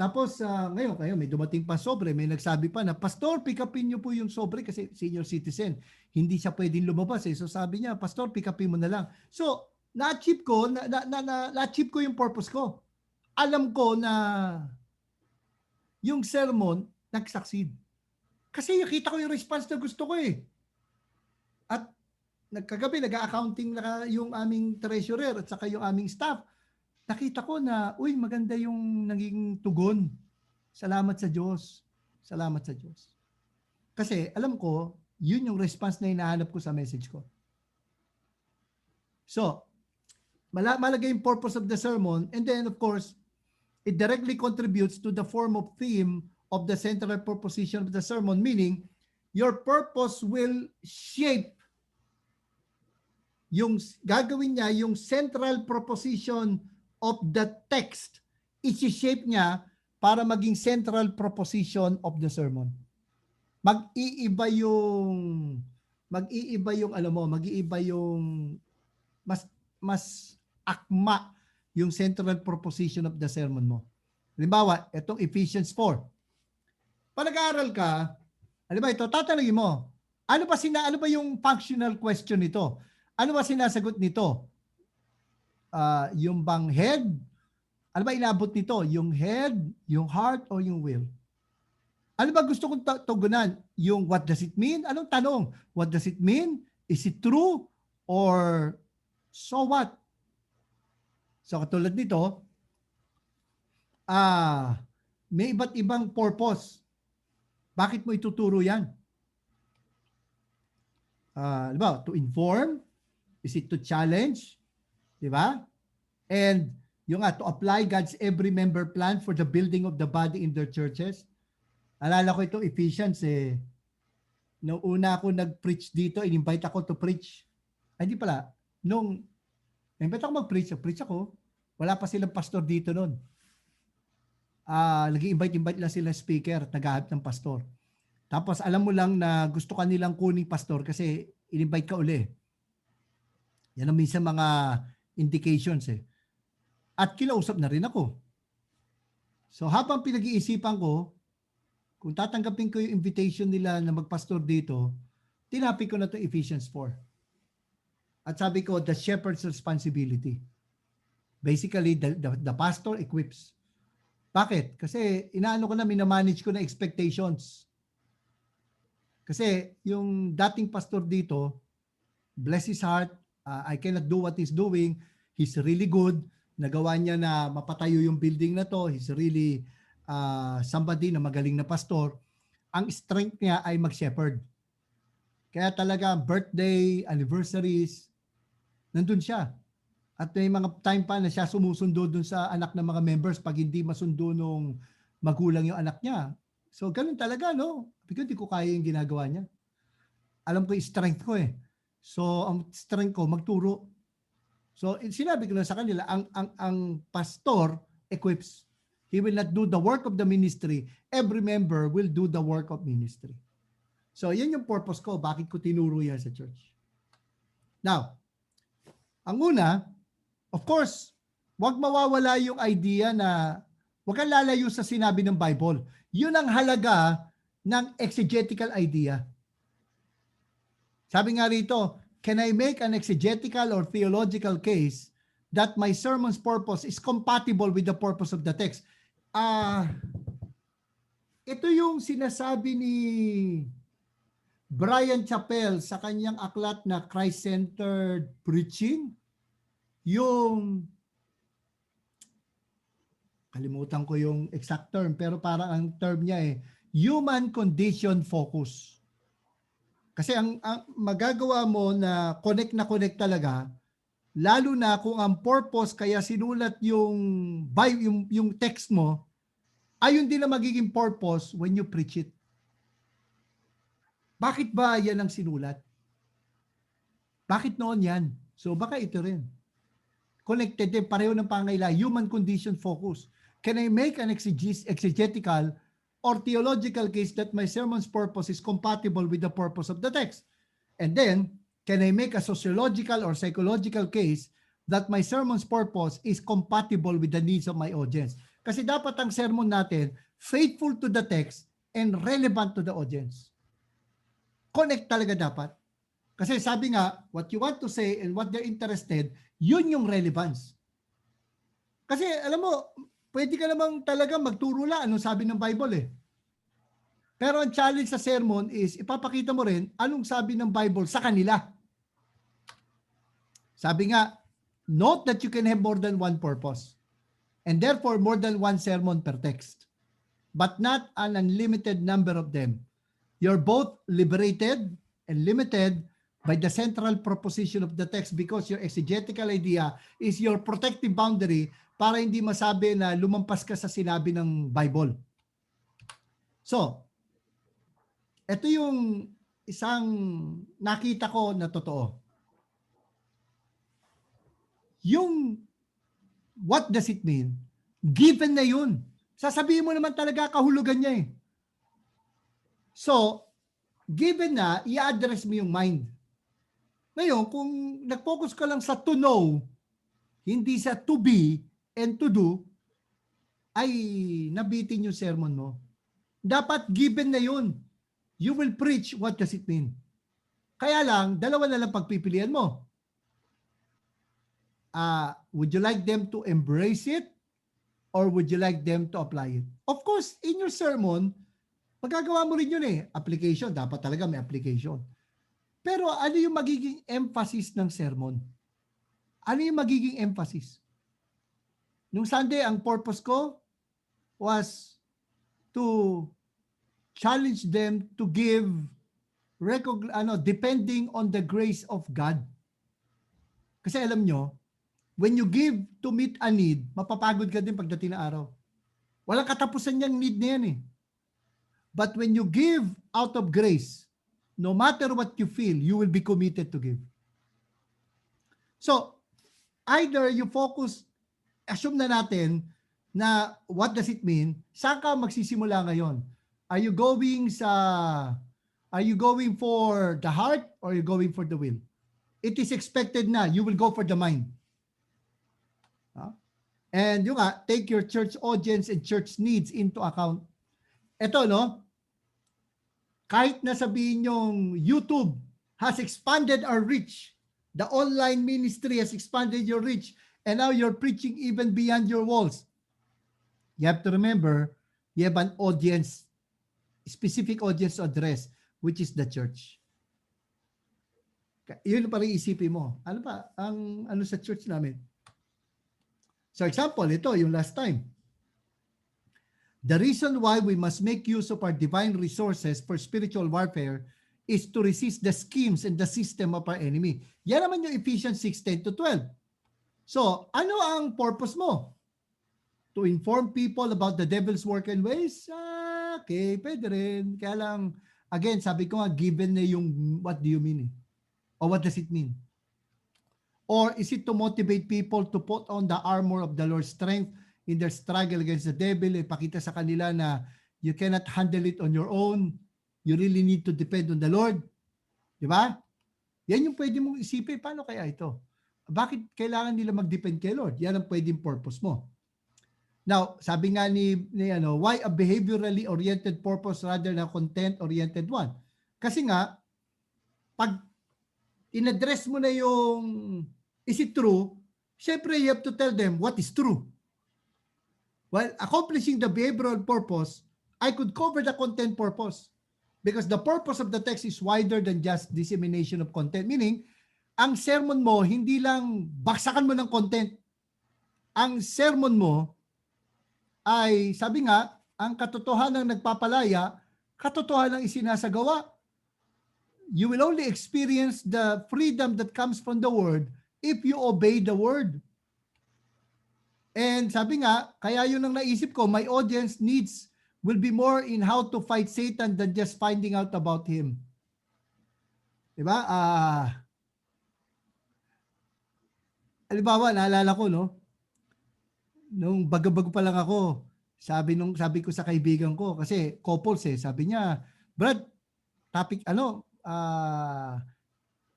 Tapos ngayon may dumating pa sobre, may nagsabi pa na, Pastor, pick upin niyo po yung sobre kasi senior citizen. Hindi siya pwedeng lumabas So sabi niya, Pastor, pick upin mo na lang. So, na-achieve ko yung purpose ko. Alam ko na yung sermon nag-succeed. Kasi nakita ko yung response na gusto ko At kagabi, nag-accounting na yung aming treasurer at saka yung aming staff. Nakita ko na, maganda yung naging tugon. Salamat sa Diyos. Salamat sa Diyos. Kasi alam ko, yun yung response na hinahanap ko sa message ko. So, malagay yung purpose of the sermon, and then of course, it directly contributes to the form of theme of the central proposition of the sermon, meaning your purpose will shape yung gagawin niya, yung central proposition of the text, i-shape niya para maging central proposition of the sermon. Mag-iiba yung mas akma yung central proposition of the sermon mo. Halimbawa, itong Ephesians 4. Pag nag-aaral ka, halimbawa ito, tatanungin mo, ano ba yung functional question nito? Ano ba sinasagot nito? Yung bang head? Ano ba inabot nito? Yung head, yung heart, o yung will? Ano ba gusto kong tugunan? Yung what does it mean? Anong tanong? What does it mean? Is it true? Or so what? So katulad nito, may iba't ibang purpose. Bakit mo ituturo yan? Diba? To inform? Is it to challenge? Diba? And yung to apply God's every member plan for the building of the body in their churches. Alala ko ito, Ephesians Nung una ako nag-preach dito, in-invite ako to preach. Ay, hindi pala. Nung invite ako mag-preach, preach ako, wala pa silang pastor dito noon. Nag-invite lang sila speaker, nag-ahabit ng pastor. Tapos alam mo lang na gusto ka nilang kuning pastor kasi in-invite ka uli. Yan ang minsan mga indications At kinausap na rin ako. So habang pinag-iisipan ko, kung tatanggapin ko yung invitation nila na magpastor dito, tinapik ko na to Ephesians 4. At sabi ko, the shepherd's responsibility. Basically, the pastor equips. Bakit? Kasi inaano ko na, minamanage ko na expectations. Kasi yung dating pastor dito, bless his heart, I cannot do what he's doing. He's really good. Nagawa niya na mapatayo yung building na to. He's really somebody na magaling na pastor. Ang strength niya ay mag-shepherd. Kaya talaga birthday, anniversaries, nandun siya. At may mga time pa na siya sumusundo dun sa anak ng mga members pag hindi masundo nung magulang yung anak niya. So ganun talaga, no? Because hindi ko kaya yung ginagawa niya. Alam ko yung strength ko eh. So ang strength ko, magturo. So sinabi ko na sa kanila, ang pastor equips. He will not do the work of the ministry. Every member will do the work of ministry. So yan yung purpose ko, bakit ko tinuro yan sa church. Now, ang una, of course, wag mawawala yung idea na wag kang lalayo sa sinabi ng Bible. Yun ang halaga ng exegetical idea. Sabi nga rito, can I make an exegetical or theological case that my sermon's purpose is compatible with the purpose of the text? Ito yung sinasabi ni Brian Chappell sa kanyang aklat na Christ-centered preaching. Yung kalimutan ko yung exact term, pero parang ang term niya human condition focus. Kasi ang magagawa mo na connect talaga, lalo na kung ang purpose kaya sinulat yung text mo, ayun din na magiging purpose when you preach it. Bakit ba yan ang sinulat? Bakit noon yan? So baka ito rin. Connected din, pareho ng pangailangan, human condition focus. Can I make an exegetical or theological case that my sermon's purpose is compatible with the purpose of the text? And then, can I make a sociological or psychological case that my sermon's purpose is compatible with the needs of my audience? Kasi dapat ang sermon natin faithful to the text and relevant to the audience. Connect talaga dapat. Kasi sabi nga, what you want to say and what they're interested, yun yung relevance. Kasi alam mo, pwede ka namang talaga magturo lang anong sabi ng Bible eh. Pero ang challenge sa sermon is ipapakita mo rin anong sabi ng Bible sa kanila. Sabi nga, note that you can have more than one purpose and therefore more than one sermon per text, but not an unlimited number of them. You're both liberated and limited by the central proposition of the text because your exegetical idea is your protective boundary para hindi masabi na lumampas ka sa sinabi ng Bible. So, ito yung isang nakita ko na totoo. Yung what does it mean? Given na yun. Sasabihin mo naman talaga kahulugan niya eh. So, given na, i-address mo yung mind. Ngayon, kung nag-focus ka lang sa to know, hindi sa to be and to do, ay nabitin yung sermon mo. Dapat given na yun. You will preach, what does it mean? Kaya lang, dalawa na lang pagpipilian mo. Would you like them to embrace it or would you like them to apply it? Of course, in your sermon, magagawa mo rin yun eh. Application, dapat talaga may application. Pero ano yung magiging emphasis ng sermon? Ano yung magiging emphasis? Nung Sunday, ang purpose ko was to challenge them to give depending on the grace of God. Kasi alam nyo, when you give to meet a need, mapapagod ka din pagdating na araw. Walang katapusan niyang need na yan eh. But when you give out of grace, no matter what you feel, you will be committed to give. So, either you focus, assume na natin na what does it mean? Saan ka magsisimula ngayon? Are you going for the heart or are you going for the will? It is expected na you will go for the mind. And yung take your church audience and church needs into account. Ito, no? Kahit na sabihin yung YouTube has expanded our reach, the online ministry has expanded your reach, and now you're preaching even beyond your walls. You have to remember, you have an audience, specific audience address, which is the church. Yun pa rin isipin mo. Ano pa ang ano sa church namin? So example, ito yung last time. The reason why we must make use of our divine resources for spiritual warfare is to resist the schemes and the system of our enemy. Yan naman yung Ephesians 6:10-12. So, ano ang purpose mo? To inform people about the devil's work and ways? Okay, pwede rin. Kaya lang, again, sabi ko nga, given na yung what do you mean? Or what does it mean? Or is it to motivate people to put on the armor of the Lord's strength in their struggle against the devil? Ipakita sa kanila na you cannot handle it on your own. You really need to depend on the Lord. Di ba? Yan yung pwede mong isipin. Paano kaya ito? Bakit kailangan nila mag-depend kay Lord? Yan ang pwedeng purpose mo. Now, sabi nga ni why a behaviorally oriented purpose rather than content-oriented one? Kasi nga, pag in-address mo na yung is it true, syempre you have to tell them what is true. While accomplishing the behavioral purpose, I could cover the content purpose because the purpose of the text is wider than just dissemination of content. Meaning, ang sermon mo, hindi lang baksakan mo ng content. Ang sermon mo ay, sabi nga, ang katotohanan ng nagpapalaya, katotohanan ng isinasagawa. You will only experience the freedom that comes from the word if you obey the word. And sabi nga, kaya yun ang naisip ko, my audience needs will be more in how to fight Satan than just finding out about him. Diba? Halimbawa, naalala ko, no? Nung bago-bago pa lang ako, sabi ko sa kaibigan ko, kasi couples sabi niya, Brad, topic,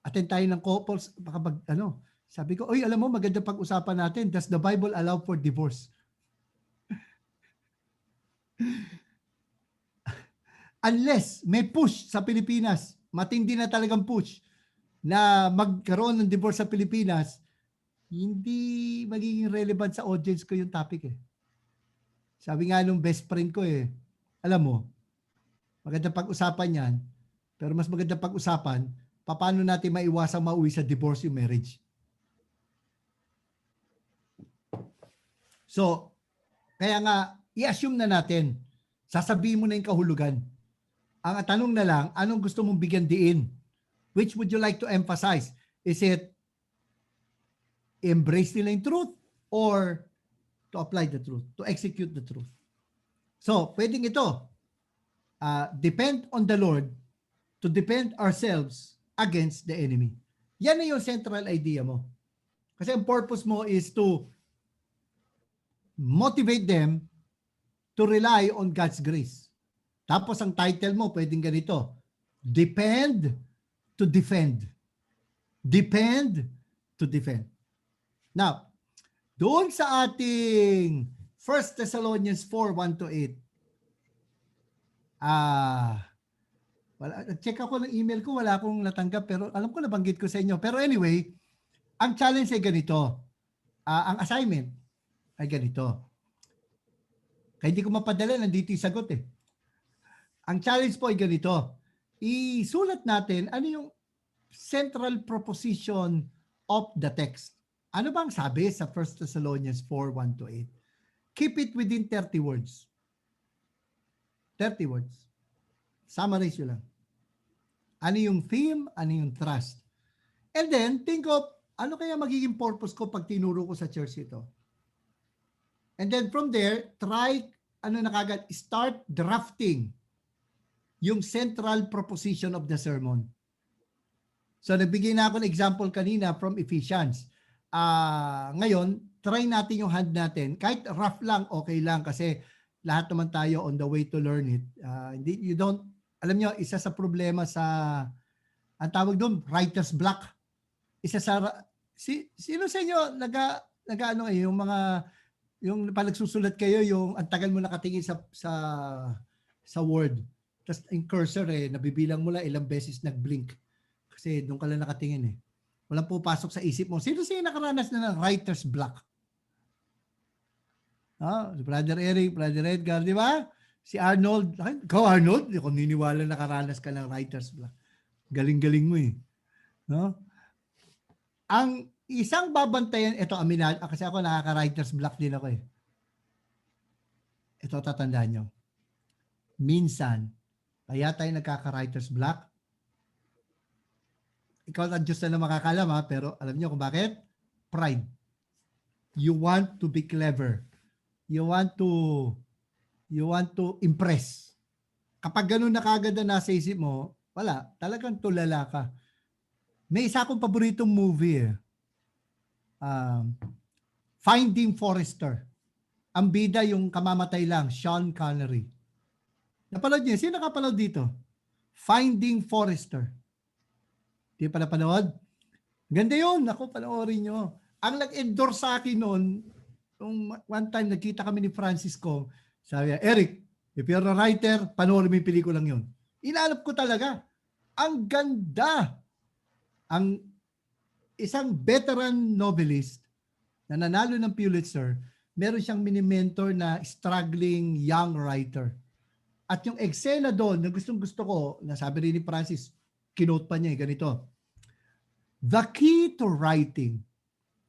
attend tayo ng couples, baka sabi ko, oy, alam mo, maganda pag-usapan natin, does the Bible allow for divorce? Unless may push sa Pilipinas, matindi na talagang push, na magkaroon ng divorce sa Pilipinas, hindi magiging relevant sa audience ko yung topic Sabi nga nung best friend ko alam mo, maganda pag-usapan yan, pero mas maganda pag-usapan, paano natin maiwasang mauwi sa divorce yung marriage. So, kaya nga, i-assume na natin, sasabihin mo na yung kahulugan. Ang tanong na lang, anong gusto mong bigyan diin? Which would you like to emphasize? Is it embrace nila yung truth or to apply the truth, to execute the truth? So, pwedeng ito. Depend on the Lord to defend ourselves against the enemy. Yan na yung central idea mo. Kasi ang purpose mo is to motivate them to rely on God's grace. Tapos ang title mo, pwedeng ganito. Depend to defend. Depend to defend. Now, doon sa ating 1 Thessalonians 4:1-8, check ako ng email ko, wala akong natanggap, pero alam ko nabanggit ko sa inyo. Pero anyway, ang challenge ay ganito. Ang assignment ay ganito. Kaya hindi ko mapadala, nandito yung sagot Ang challenge po ay ganito. Isulat natin ano yung central proposition of the text. Ano bang sabi sa 1 Thessalonians 4:1-8? Keep it within 30 words. 30 words. Summarize yun lang. Ano yung theme? Ano yung thrust? And then, think of, ano kaya magiging purpose ko pag tinuro ko sa church ito? And then from there, start drafting yung central proposition of the sermon. So, nagbigay na ako ng example kanina from Ephesians. Ngayon, try natin yung hand natin. Kahit rough lang, okay lang kasi lahat naman tayo on the way to learn it. Alam nyo, isa sa problema ang tawag doon, writer's block. Sino sa inyo yung nagsusulat kayo, yung ang tagal mo nakatingin sa Word. Tapos yung cursor nabibilang mo lang ilang beses nag-blink. Kasi doon ka lang nakatingin Walang pupasok sa isip mo. Sino nakaranas na ng writer's block? Brother Eric, Brother Edgar, di ba? Si Arnold. Ikaw Arnold, hindi ko niniwala nakaranas ka ng writer's block. Galing-galing mo No? Ang isang babantayan, ito aminad, kasi ako nakaka-writer's block din ako Ito tatandaan nyo. Minsan, kaya tayo nagkaka-writer's block ikaw at Diyos na makakalam ha, pero alam niyo kung bakit? Pride. You want to be clever. You want to impress. Kapag ganun na kagad na nasa isip mo, wala, talagang tulala ka. May isa akong paboritong movie Finding Forrester. Ang bida yung kamamatay lang, Sean Connery. Napanood niyo? Sino nakapanood dito? Finding Forrester. Di pa napanood? Ganda yun. Ako, panoorin nyo. Ang nag-endorse sa akin noon, one time nagkita kami ni Francisco, sabi niya, Eric, if you're a writer, panoorin mo yung pelikulang yun. Inalap ko talaga. Ang ganda. Ang isang veteran novelist na nanalo ng Pulitzer, meron siyang mini-mentor na struggling young writer. At yung eksena doon na gustong-gusto ko, na sabi rin ni Francis, kinote pa niya ganito. The key to writing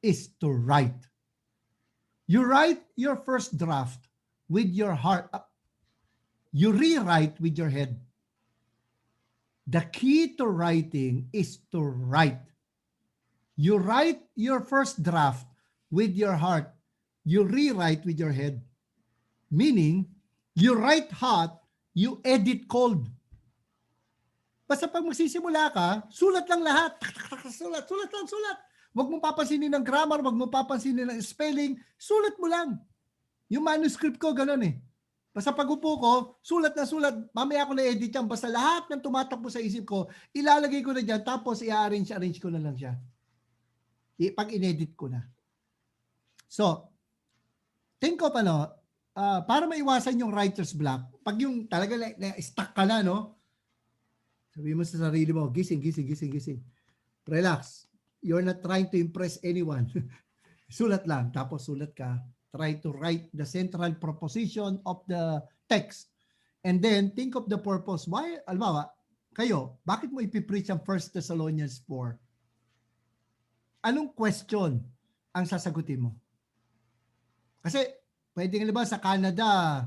is to write. You write your first draft with your heart. You rewrite with your head. The key to writing is to write. You write your first draft with your heart. You rewrite with your head. Meaning, you write hot, you edit cold. Basta pag magsisimula ka, sulat lang lahat. Sulat. Huwag mong papansinin ng grammar, huwag mong papansinin ng spelling, sulat mo lang. Yung manuscript ko, ganun eh. Basta pag upo ko, sulat na sulat, mamaya ako na-edit yan. Basta lahat ng tumatakbo sa isip ko, ilalagay ko na dyan, tapos i-arrange ko na lang siya. Pag in-edit ko na. So, think of para maiwasan yung writer's block, pag yung talaga na-stuck ka na, no? Sabihin mo sa sarili mo, gising. Relax. You're not trying to impress anyone. Sulat lang. Tapos sulat ka. Try to write the central proposition of the text. And then, think of the purpose. Why, albawa, kayo, bakit mo ipipreach ang 1 Thessalonians 4? Anong question ang sasagutin mo? Kasi, pwede nga sa Canada,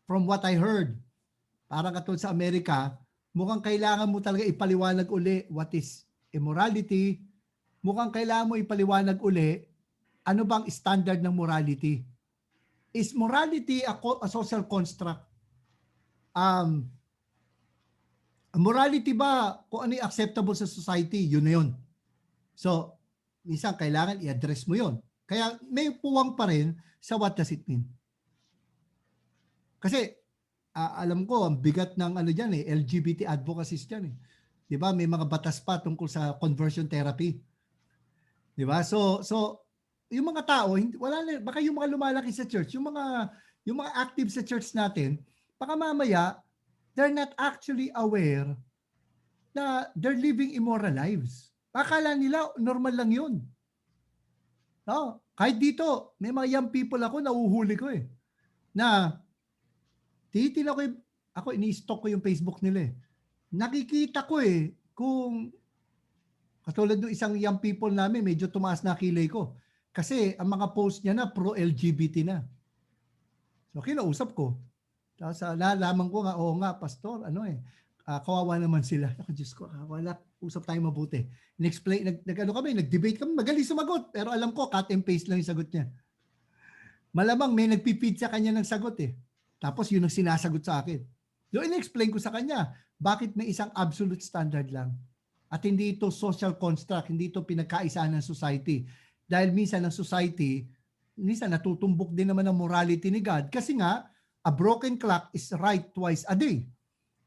from what I heard, parang katulad sa Amerika, mukhang kailangan mo talaga ipaliwanag uli what is immorality. Mukhang kailangan mo ipaliwanag uli ano bang standard ng morality. Is morality a social construct? Morality ba kung ano yung acceptable sa society? Yun na yun. So, minsan kailangan i-address mo yun. Kaya may puwang pa rin sa what does it mean. Kasi alam ko, ang bigat ng LGBT advocacies dyan eh. Di ba? May mga batas pa tungkol sa conversion therapy. Di ba? So yung mga tao, baka yung mga lumalaki sa church, yung mga active sa church natin, baka mamaya, they're not actually aware na they're living immoral lives. Akala nila, normal lang yun. No? Kahit dito, may mga young people ako, nauhuli ko eh. Na, titignan ko ini-stalk ko yung Facebook nila eh. Nakikita ko eh, kung katulad ng isang young people namin, medyo tumaas na kilay ko. Kasi ang mga post niya na pro-LGBT na. So kinausap ko. Tapos nalaman ko nga, oo nga, pastor, kawawa naman sila. Ako, Diyos ko, wala, usap tayo mabuti. Nag-debate kami, magaling sumagot. Pero alam ko, cut and paste lang yung sagot niya. Malamang may nagpipid sa kanya ng sagot eh. Tapos yun ang sinasagot sa akin. Doon in-explain ko sa kanya, bakit may isang absolute standard lang. At hindi ito social construct, hindi ito pinagkaisahan ng society. Dahil minsan ng society, minsan natutumbok din naman ang morality ni God. Kasi nga, a broken clock is right twice a day.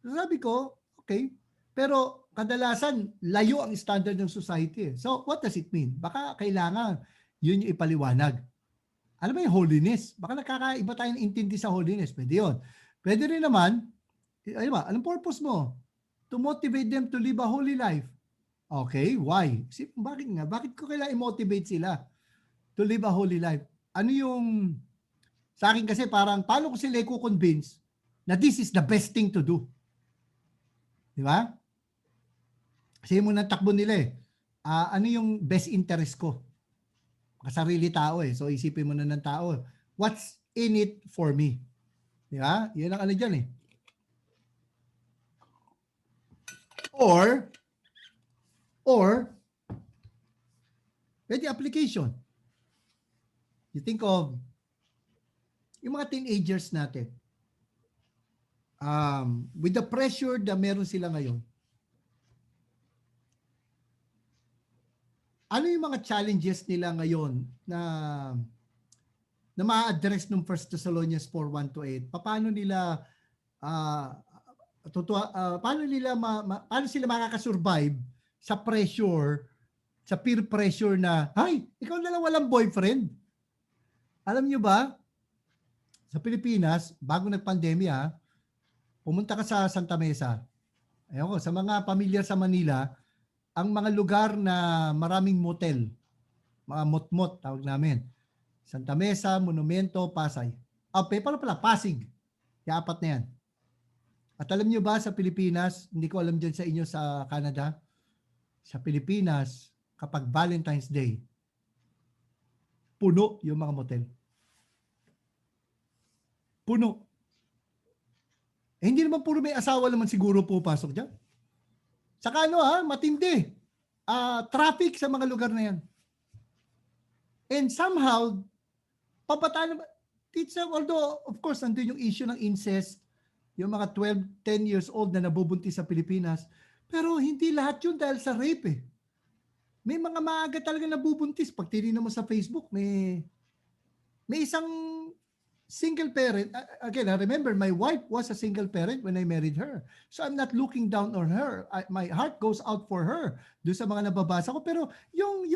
Sabi ko, okay. Pero kadalasan, layo ang standard ng society. So, what does it mean? Baka kailangan yun yung ipaliwanag. Alam mo yung holiness? Baka nakakaiba tayo ng intindi sa holiness. Pwede yun. Pwede rin naman, anong purpose mo? To motivate them to live a holy life. Okay, why? Bakit nga? Bakit ko kailangan i-motivate sila to live a holy life? Ano yung, sa akin kasi parang, paano ko sila i-convince na this is the best thing to do? Di ba? Kasi mo nang takbo nila eh. Ano yung best interest ko? Kasarili tao eh. So isipin mo na ng tao, what's in it for me? Di ba? Yan ang dyan eh. Or, Or, pwede application. You think of yung mga teenagers natin. With the pressure na meron sila ngayon, ano yung mga challenges nila ngayon na ma-address ng 1 Thessalonians 4:1-8? Paano sila makakasurvive sa pressure, sa peer pressure na, "Hay, ikaw na lang walang boyfriend." Alam niyo ba, sa Pilipinas, bago nagpandemya, pumunta ka sa Santa Mesa. Ayoko, sa mga pamilyar sa Manila, ang mga lugar na maraming motel, mga mot-mot tawag namin. Santa Mesa, Monumento, Pasay. Pasig. Yung apat na yan. At alam nyo ba sa Pilipinas, hindi ko alam dyan sa inyo sa Canada, sa Pilipinas, kapag Valentine's Day, puno yung mga motel. Puno. Hindi naman puro may asawa naman siguro pupasok dyan. Saka matindi. Traffic sa mga lugar na yan. And somehow, although of course nandun yung issue ng incest, yung mga 12, 10 years old na nabubuntis sa Pilipinas, pero hindi lahat yun dahil sa rape eh. May mga maaga talaga nabubuntis. Pag tinignan mo sa Facebook, may isang single parent. Again, I remember my wife was a single parent when I married her. So I'm not looking down on her. My heart goes out for her doon sa mga nababasa ko. Pero yung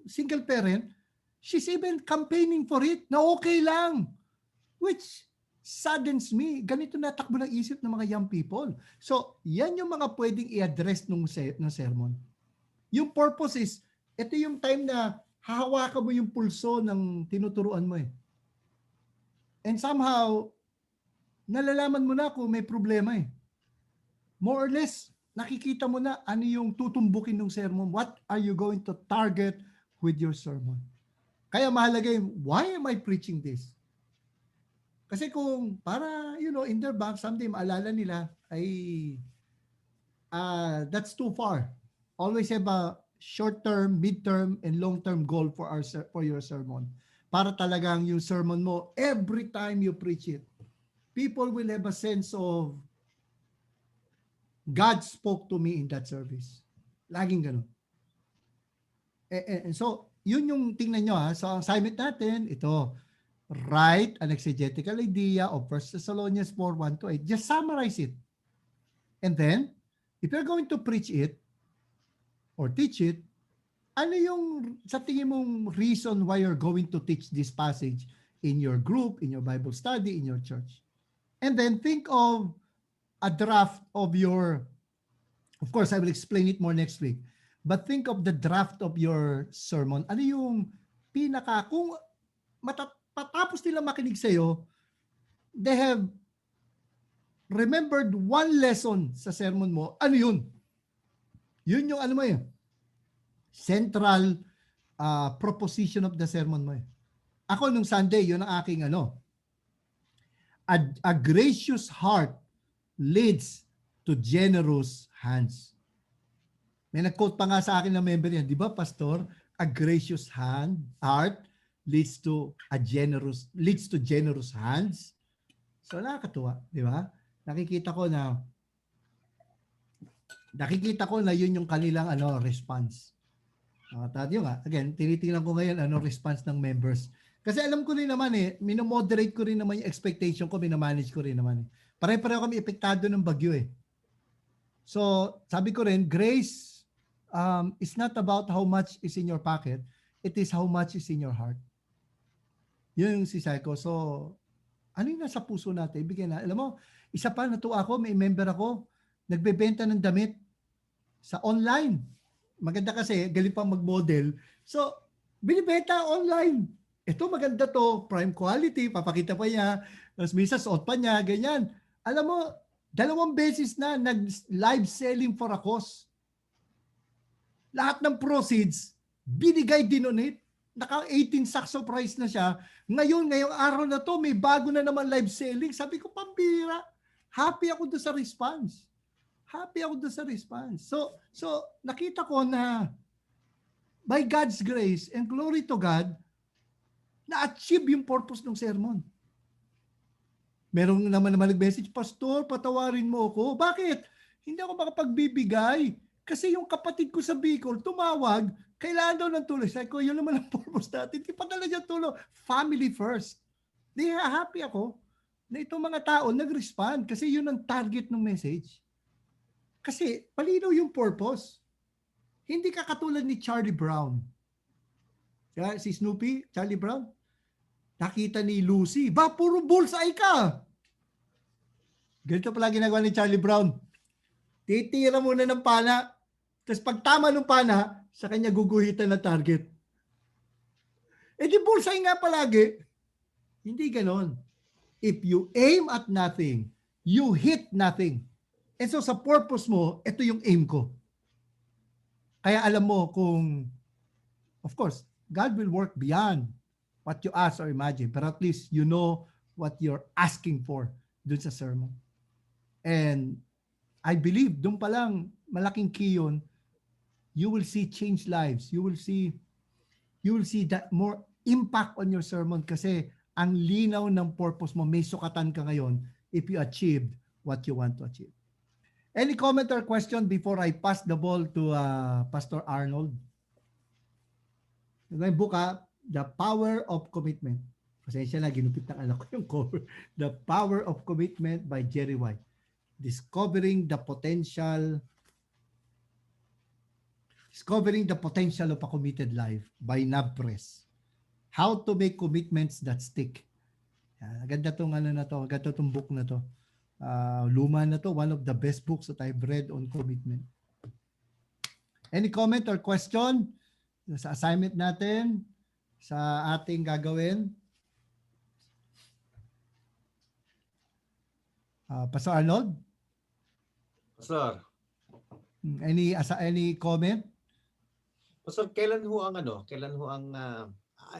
single parent, she's even campaigning for it na okay lang. Which saddens me. Ganito na takbo ng isip ng mga young people. So, yan yung mga pwedeng i-address ng sermon. Yung purpose is, ito yung time na hahawakan mo yung pulso ng tinuturuan mo eh. And somehow, nalalaman mo na kung may problema eh. More or less, nakikita mo na ano yung tutumbukin ng sermon. What are you going to target with your sermon? Kaya mahalaga yung, why am I preaching this? Kasi kung para, in their back, someday maalala nila, that's too far. Always have a short-term, mid-term, and long-term goal for your sermon. Para talagang yung sermon mo, every time you preach it, people will have a sense of God spoke to me in that service. Laging ganun. And so, yun yung tingnan nyo So, ang assignment natin, ito, write an exegetical idea of 1 Thessalonians 4:1-8. Just summarize it. And then, if you're going to preach it, or teach it, ano yung sa tingin mong reason why you're going to teach this passage in your group, in your Bible study, in your church? And then think of a draft of of course, I will explain it more next week, but think of the draft of your sermon. Ano yung kung matapos nila makinig sa'yo, they have remembered one lesson sa sermon mo, ano yun? Yun yung central proposition of the sermon mo Ako nung Sunday, yun ang aking a gracious heart leads to generous hands. May nag-quote pa nga sa akin na member yan, di ba Pastor? A gracious heart leads to generous hands. So nakakatuwa, di ba? Nakikita ko na yun yung kanilang response. Again, tinitingnan ko ngayon response ng members. Kasi alam ko rin naman minomoderate ko rin naman yung expectation ko, minamanage ko rin naman Pare-pareho kami epektado ng bagyo So, sabi ko rin, grace is not about how much is in your pocket, it is how much is in your heart. Yun yung sisay ko. So, ano yung nasa puso natin? Ibigay na. Alam mo, isa pa, natuwa ako, may member ako, nagbebenta ng damit sa online. Maganda kasi, galing pang mag-model. So, binibenta online. Ito maganda to, prime quality, papakita pa niya, tapos minsan suot pa niya, ganyan. Alam mo, 2 beses na nag-live selling for a cause. Lahat ng proceeds, binigay, dinonate. Naka 18 sacks of price na siya. Ngayong araw na to, may bago na naman live selling. Sabi ko, pambira. Happy ako doon sa response. Happy ako doon sa response. So nakita ko na by God's grace and glory to God, na-achieve yung purpose ng sermon. Merong naman nag-message, Pastor, patawarin mo ako. Bakit? Hindi ako makapagbibigay. Kasi yung kapatid ko sa Bicol, tumawag, kailangan daw ng tulong. Sabi ko, yun naman ang purpose natin. Di pa talaga tulong. Family first. Di happy ako na itong mga tao nag-respond kasi yun ang target ng message. Kasi palinaw yung purpose. Hindi ka katulad ni Charlie Brown. Kaya si Snoopy, Charlie Brown, nakita ni Lucy, puro bullseye ka. Ganito pala ginagawa ni Charlie Brown. Titira muna ng pana, tapos pag tama ng pana, sa kanya guguhitan na target. Eh di bullseye nga palagi. Hindi ganon. If you aim at nothing, you hit nothing. And so sa purpose mo, ito yung aim ko. Kaya alam mo kung, of course, God will work beyond what you ask or imagine, but at least you know what you're asking for dun sa sermon. And I believe, dun pa lang, malaking key yun, you will see change lives. You will see that more impact on your sermon kasi ang linaw ng purpose mo, may sukatan ka ngayon if you achieved what you want to achieve. Any comment or question before I pass the ball to Pastor Arnold? May book The Power of Commitment. Pasensya na, ginupit ng anak ko yung cover. The Power of Commitment by Jerry White. Discovering the potential of a committed life by Nav Press. How to make commitments that stick. Ganda tong ganda tong book na to. Luma na to, one of the best books that I've read on commitment. Any comment or question sa assignment natin, sa ating gagawin? Pastor Arnold? Pastor. Any comment? Pastor, kailan ho ang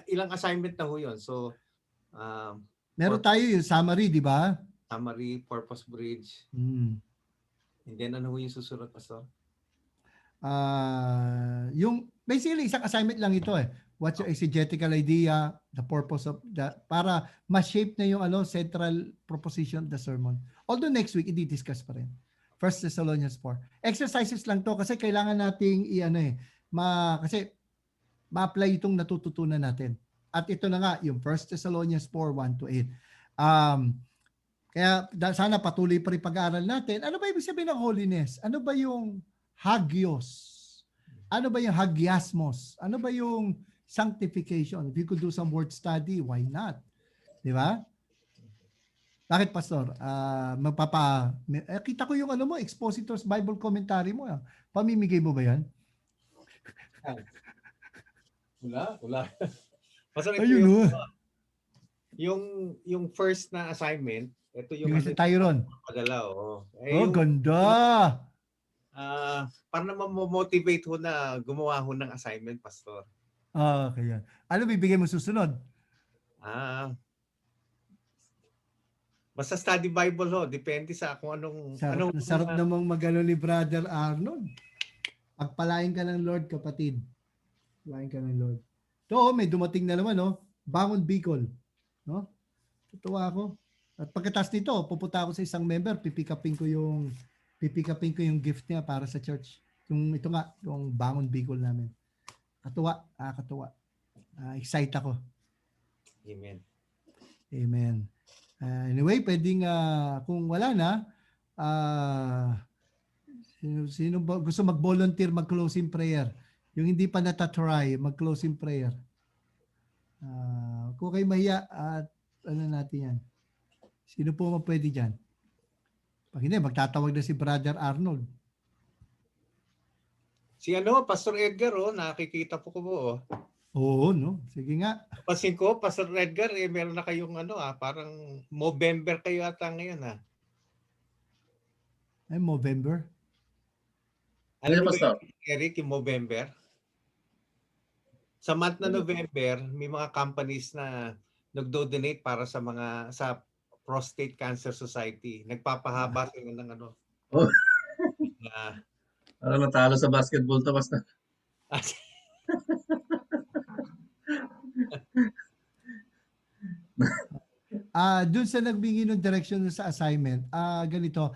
ilang assignment na ho yun? So, meron tayo yung summary, di ba? Summary, Purpose Bridge. And then ano ho yung susunod, Pastor? Yung basically isang assignment lang ito eh. What's your exegetical idea, the purpose of para ma-shape na yung central proposition of the sermon. Although next week i-discuss pa rin. 1 Thessalonians 4. Exercises lang to kasi kailangan nating kasi ma-apply itong natututunan natin. At ito na nga yung 1 Thessalonians 4:1-8. Kaya sana patuloy pa rin pag-aaral natin. Ano ba ibig sabihin ng holiness? Ano ba yung hagios? Ano ba yung hagiasmos? Ano ba yung sanctification? If you could do some word study, why not? Di ba? Bakit, Pastor? Kita ko yung Expositor's Bible Commentary mo. Pamimigay mo ba yan? Wala. Pastor, Ayun, yung first na assignment, ito yung si Tyron. Padala, Ganda! Para naman motivate ho na gumawa ho ng assignment, Pastor. Okay yan. Ano bibigay mo susunod? Basta study Bible ho. Depende sa kung anong... Sarap namang magano ni Brother Arnold. Pagpalain ka ng Lord, kapatid. Pagpalain ka ng Lord. Ito, may dumating na naman, Bangon Bicol. No? Tutuwa ako. At pagkatapos nito, pupunta ako sa isang member, pipikapin ko yung gift niya para sa church. Ito nga, yung Bangon Bicol namin. Katuwa. Excited ako. Amen. Anyway, pwedeng kung wala na, sino ba gusto mag-volunteer, mag-closing prayer? Yung hindi pa natatry, mag-closing prayer. Kung kayo mahiya, at natin yan. Sino po pwede dyan? Pag hindi, magtatawag na si Brother Arnold. Si Pastor Edgar, nakikita po ko po. Oo, no? Sige nga. Pasin ko, Pastor Edgar, meron na kayong parang Movember kayo ata ngayon, Ay, Movember? Ano, Pastor? Eric, yung Movember? Sa month na November, may mga companies na nagdo-donate para sa Prostate Cancer Society. Nagpapahaba sila ng Oh. Ah, Para matalo sa basketball to, Pastor. Doon sa nagbigay ng direction sa assignment, ganito,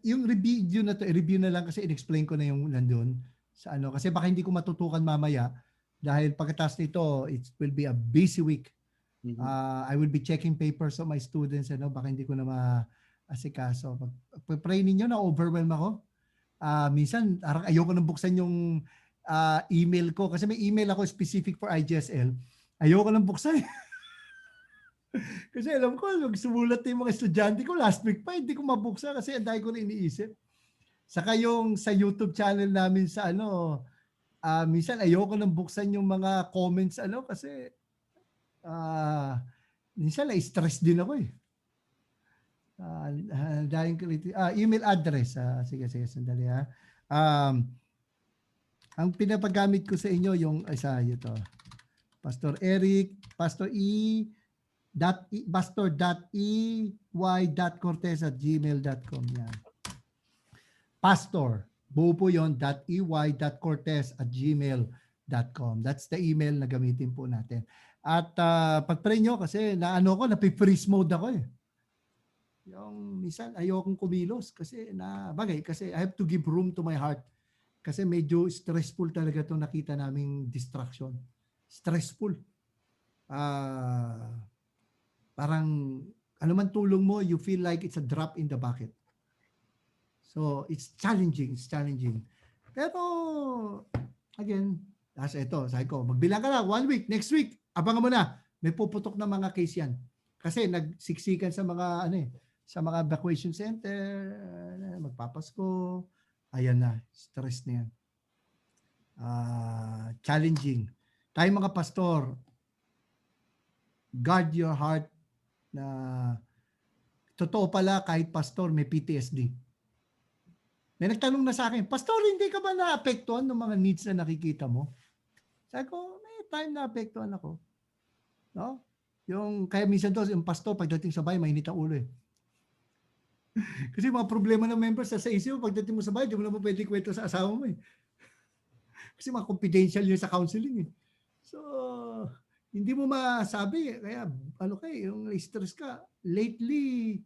yung review na to, review na lang kasi in-explain ko na yung nandun sa ano, kasi baka hindi ko matutukan mamaya dahil pagkatapos nito, it will be a busy week. I will be checking papers of my students, ano, baka hindi ko na maasikaso. Pag-pray ninyo na overwhelm ako. Minsan, ayoko nang buksan yung email ko kasi may email ako specific for IGSL. Ayoko nang buksan. Kasi alam ko, sumulat na yung mga estudyante ko last week pa, hindi ko mabuksan kasi ang dahil ko na iniisip. Saka yung sa YouTube channel namin sa ano, minsan ayoko nang buksan yung mga comments ano kasi minsan na-stress din ako eh. Email address. Sige, sandali ha. Ang pinapagamit ko sa inyo yung isa ito. Pastor Eric, pastor.ey.cortez@gmail.com yan. Pastor, buo po yun, .ey.cortez@gmail.com. That's the email na gamitin po natin. At pag-pray nyo kasi napi-freeze mode ako eh. Yung minsan ayokong kumilos kasi kasi I have to give room to my heart. Kasi medyo stressful talaga itong nakita naming distraction. Stressful. Parang ano man tulong mo, you feel like it's a drop in the bucket. So, it's challenging. Pero, again, sabi ko, magbilang ka na, 1 week, next week, abangan mo na, may puputok na mga case yan. Kasi nagsiksikan sa mga, sa mga evacuation center, magpapasko, ayan na, stress na yan. Challenging. Tayo mga pastor, guard your heart na totoo pala kahit pastor may PTSD. May nagtanong na sa akin, Pastor, hindi ka ba naapektuhan ng mga needs na nakikita mo? Sabi ko, may time na apektuhan ako. No? Kaya minsan doon, yung pastor, pagdating sa bahay, mainit ang ulo eh. Kasi mga problema ng members sa isip mo, pagdating mo sa bahay, di mo naman pwede kwento sa asawa mo eh. Kasi mga confidential yun sa counseling eh. So, hindi mo masabi. Kaya, yung stress ka, lately,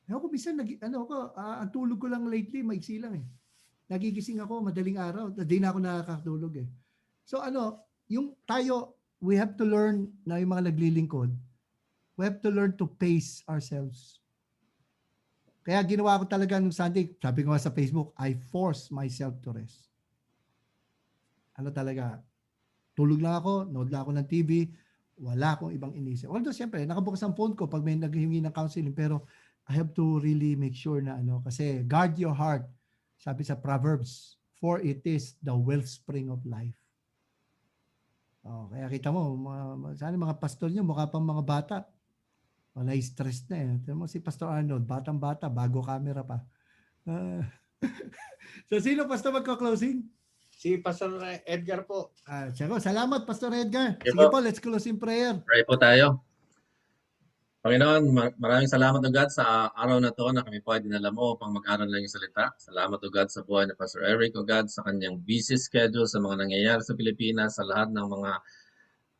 ako minsan, ang tulog ko lang lately, maiksi lang eh. Nagigising ako, madaling araw, hindi na ako nakakatulog eh. So yung tayo, we have to learn na yung mga naglilingkod, we have to learn to pace ourselves. Kaya ginawa ko talaga nung Sunday, sabi ko sa Facebook, I force myself to rest. Talaga, tulog lang ako, nood lang ako ng TV, wala akong ibang inisip. Although siyempre, nakabukas ang phone ko pag may naghihingi ng counseling, pero I have to really make sure na kasi guard your heart. Sabi sa Proverbs, for it is the wellspring of life. Kaya kita mo, sana mga pastor nyo, mukha pang mga bata. Wala stress na eh. Tignan mo si Pastor Arnold, batang-bata, bago camera pa. So sino pastor magka-closing? si Pastor Edgar po. Salamat Pastor Edgar. Okay Sige po. po, let's close in prayer. Pray po tayo. Panginoon, maraming salamat o God sa araw na to na kami po ay dinala mo upang mag-aral ng iyong salita. Salamat o God sa buhay ni Pastor Eric o God sa kanyang busy schedule, sa mga nangyayari sa Pilipinas, sa lahat ng mga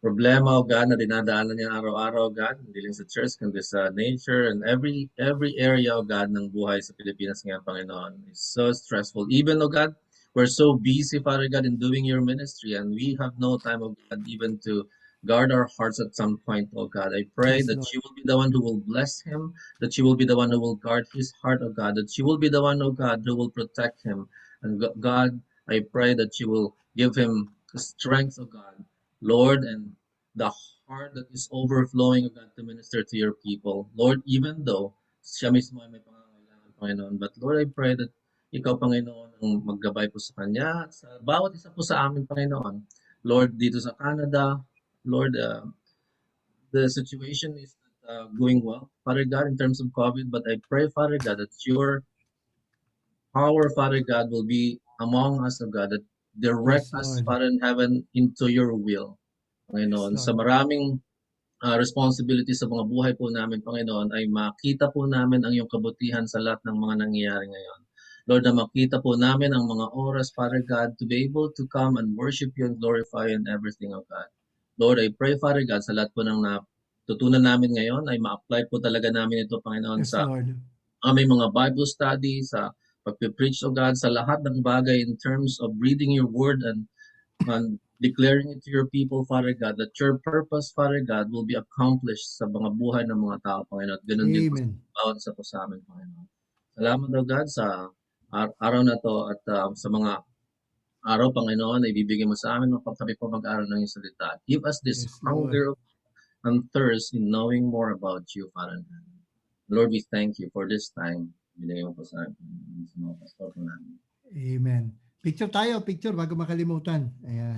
problema o God na dinadaanan niya araw-araw o God, hindi lang sa church, kundi sa nature and every area o God ng buhay sa Pilipinas ngayon, Panginoon. It's so stressful. Even o God, we're so busy, Father God, in doing your ministry and we have no time o God even to guard our hearts at some point, oh God. I pray Yes, that Lord. you will be the one who will bless him, that you will be the one who will guard his heart, oh God, that you will be the one, oh God, who will protect him. And God, I pray that you will give him the strength, oh God, Lord, and the heart that is overflowing, oh God, to minister to your people. Lord, even though siya mismo ay may pangangailangan, Panginoon, but Lord, I pray that ikaw, Panginoon, ang maggabay po sa kanya, sa bawat isa po sa amin, Panginoon. Lord, dito sa Canada, Lord, the situation is not going well, Father God, in terms of COVID, but I pray, Father God, that your power, Father God, will be among us, oh God, that direct Yes, us, Lord. Father in heaven, into your will, Panginoon. Yes, Sa Lord. maraming responsibility sa mga buhay po namin, Panginoon, ay makita po namin ang iyong kabutihan sa lahat ng mga nangyayari ngayon. Lord, na makita po namin ang mga oras, Father God, to be able to come and worship you and glorify you in everything, O God. Lord, I pray, Father God, sa lahat po ng natutunan namin ngayon, ay ma-apply po talaga namin ito, Panginoon, Yes, sa Lord. aming mga Bible study, sa pagpipreach, O God, sa lahat ng bagay in terms of reading your word and declaring it to your people, Father God, that your purpose, Father God, will be accomplished sa mga buhay ng mga tao, Panginoon. At ganun din po Amen. sa bawat isa po sa amin, Panginoon. Salamat, O God, sa araw na to at sa mga araw, Panginoon, na ibibigay mo sa amin kami po mag-aral ng iyong salita. Give us this Yes, Lord. hunger and thirst in knowing more about you, Father God. Lord, we thank you for this time. Binigay mo po sa amin, sa mga pastor po namin. Amen. Picture tayo, picture bago makalimutan. Ayan.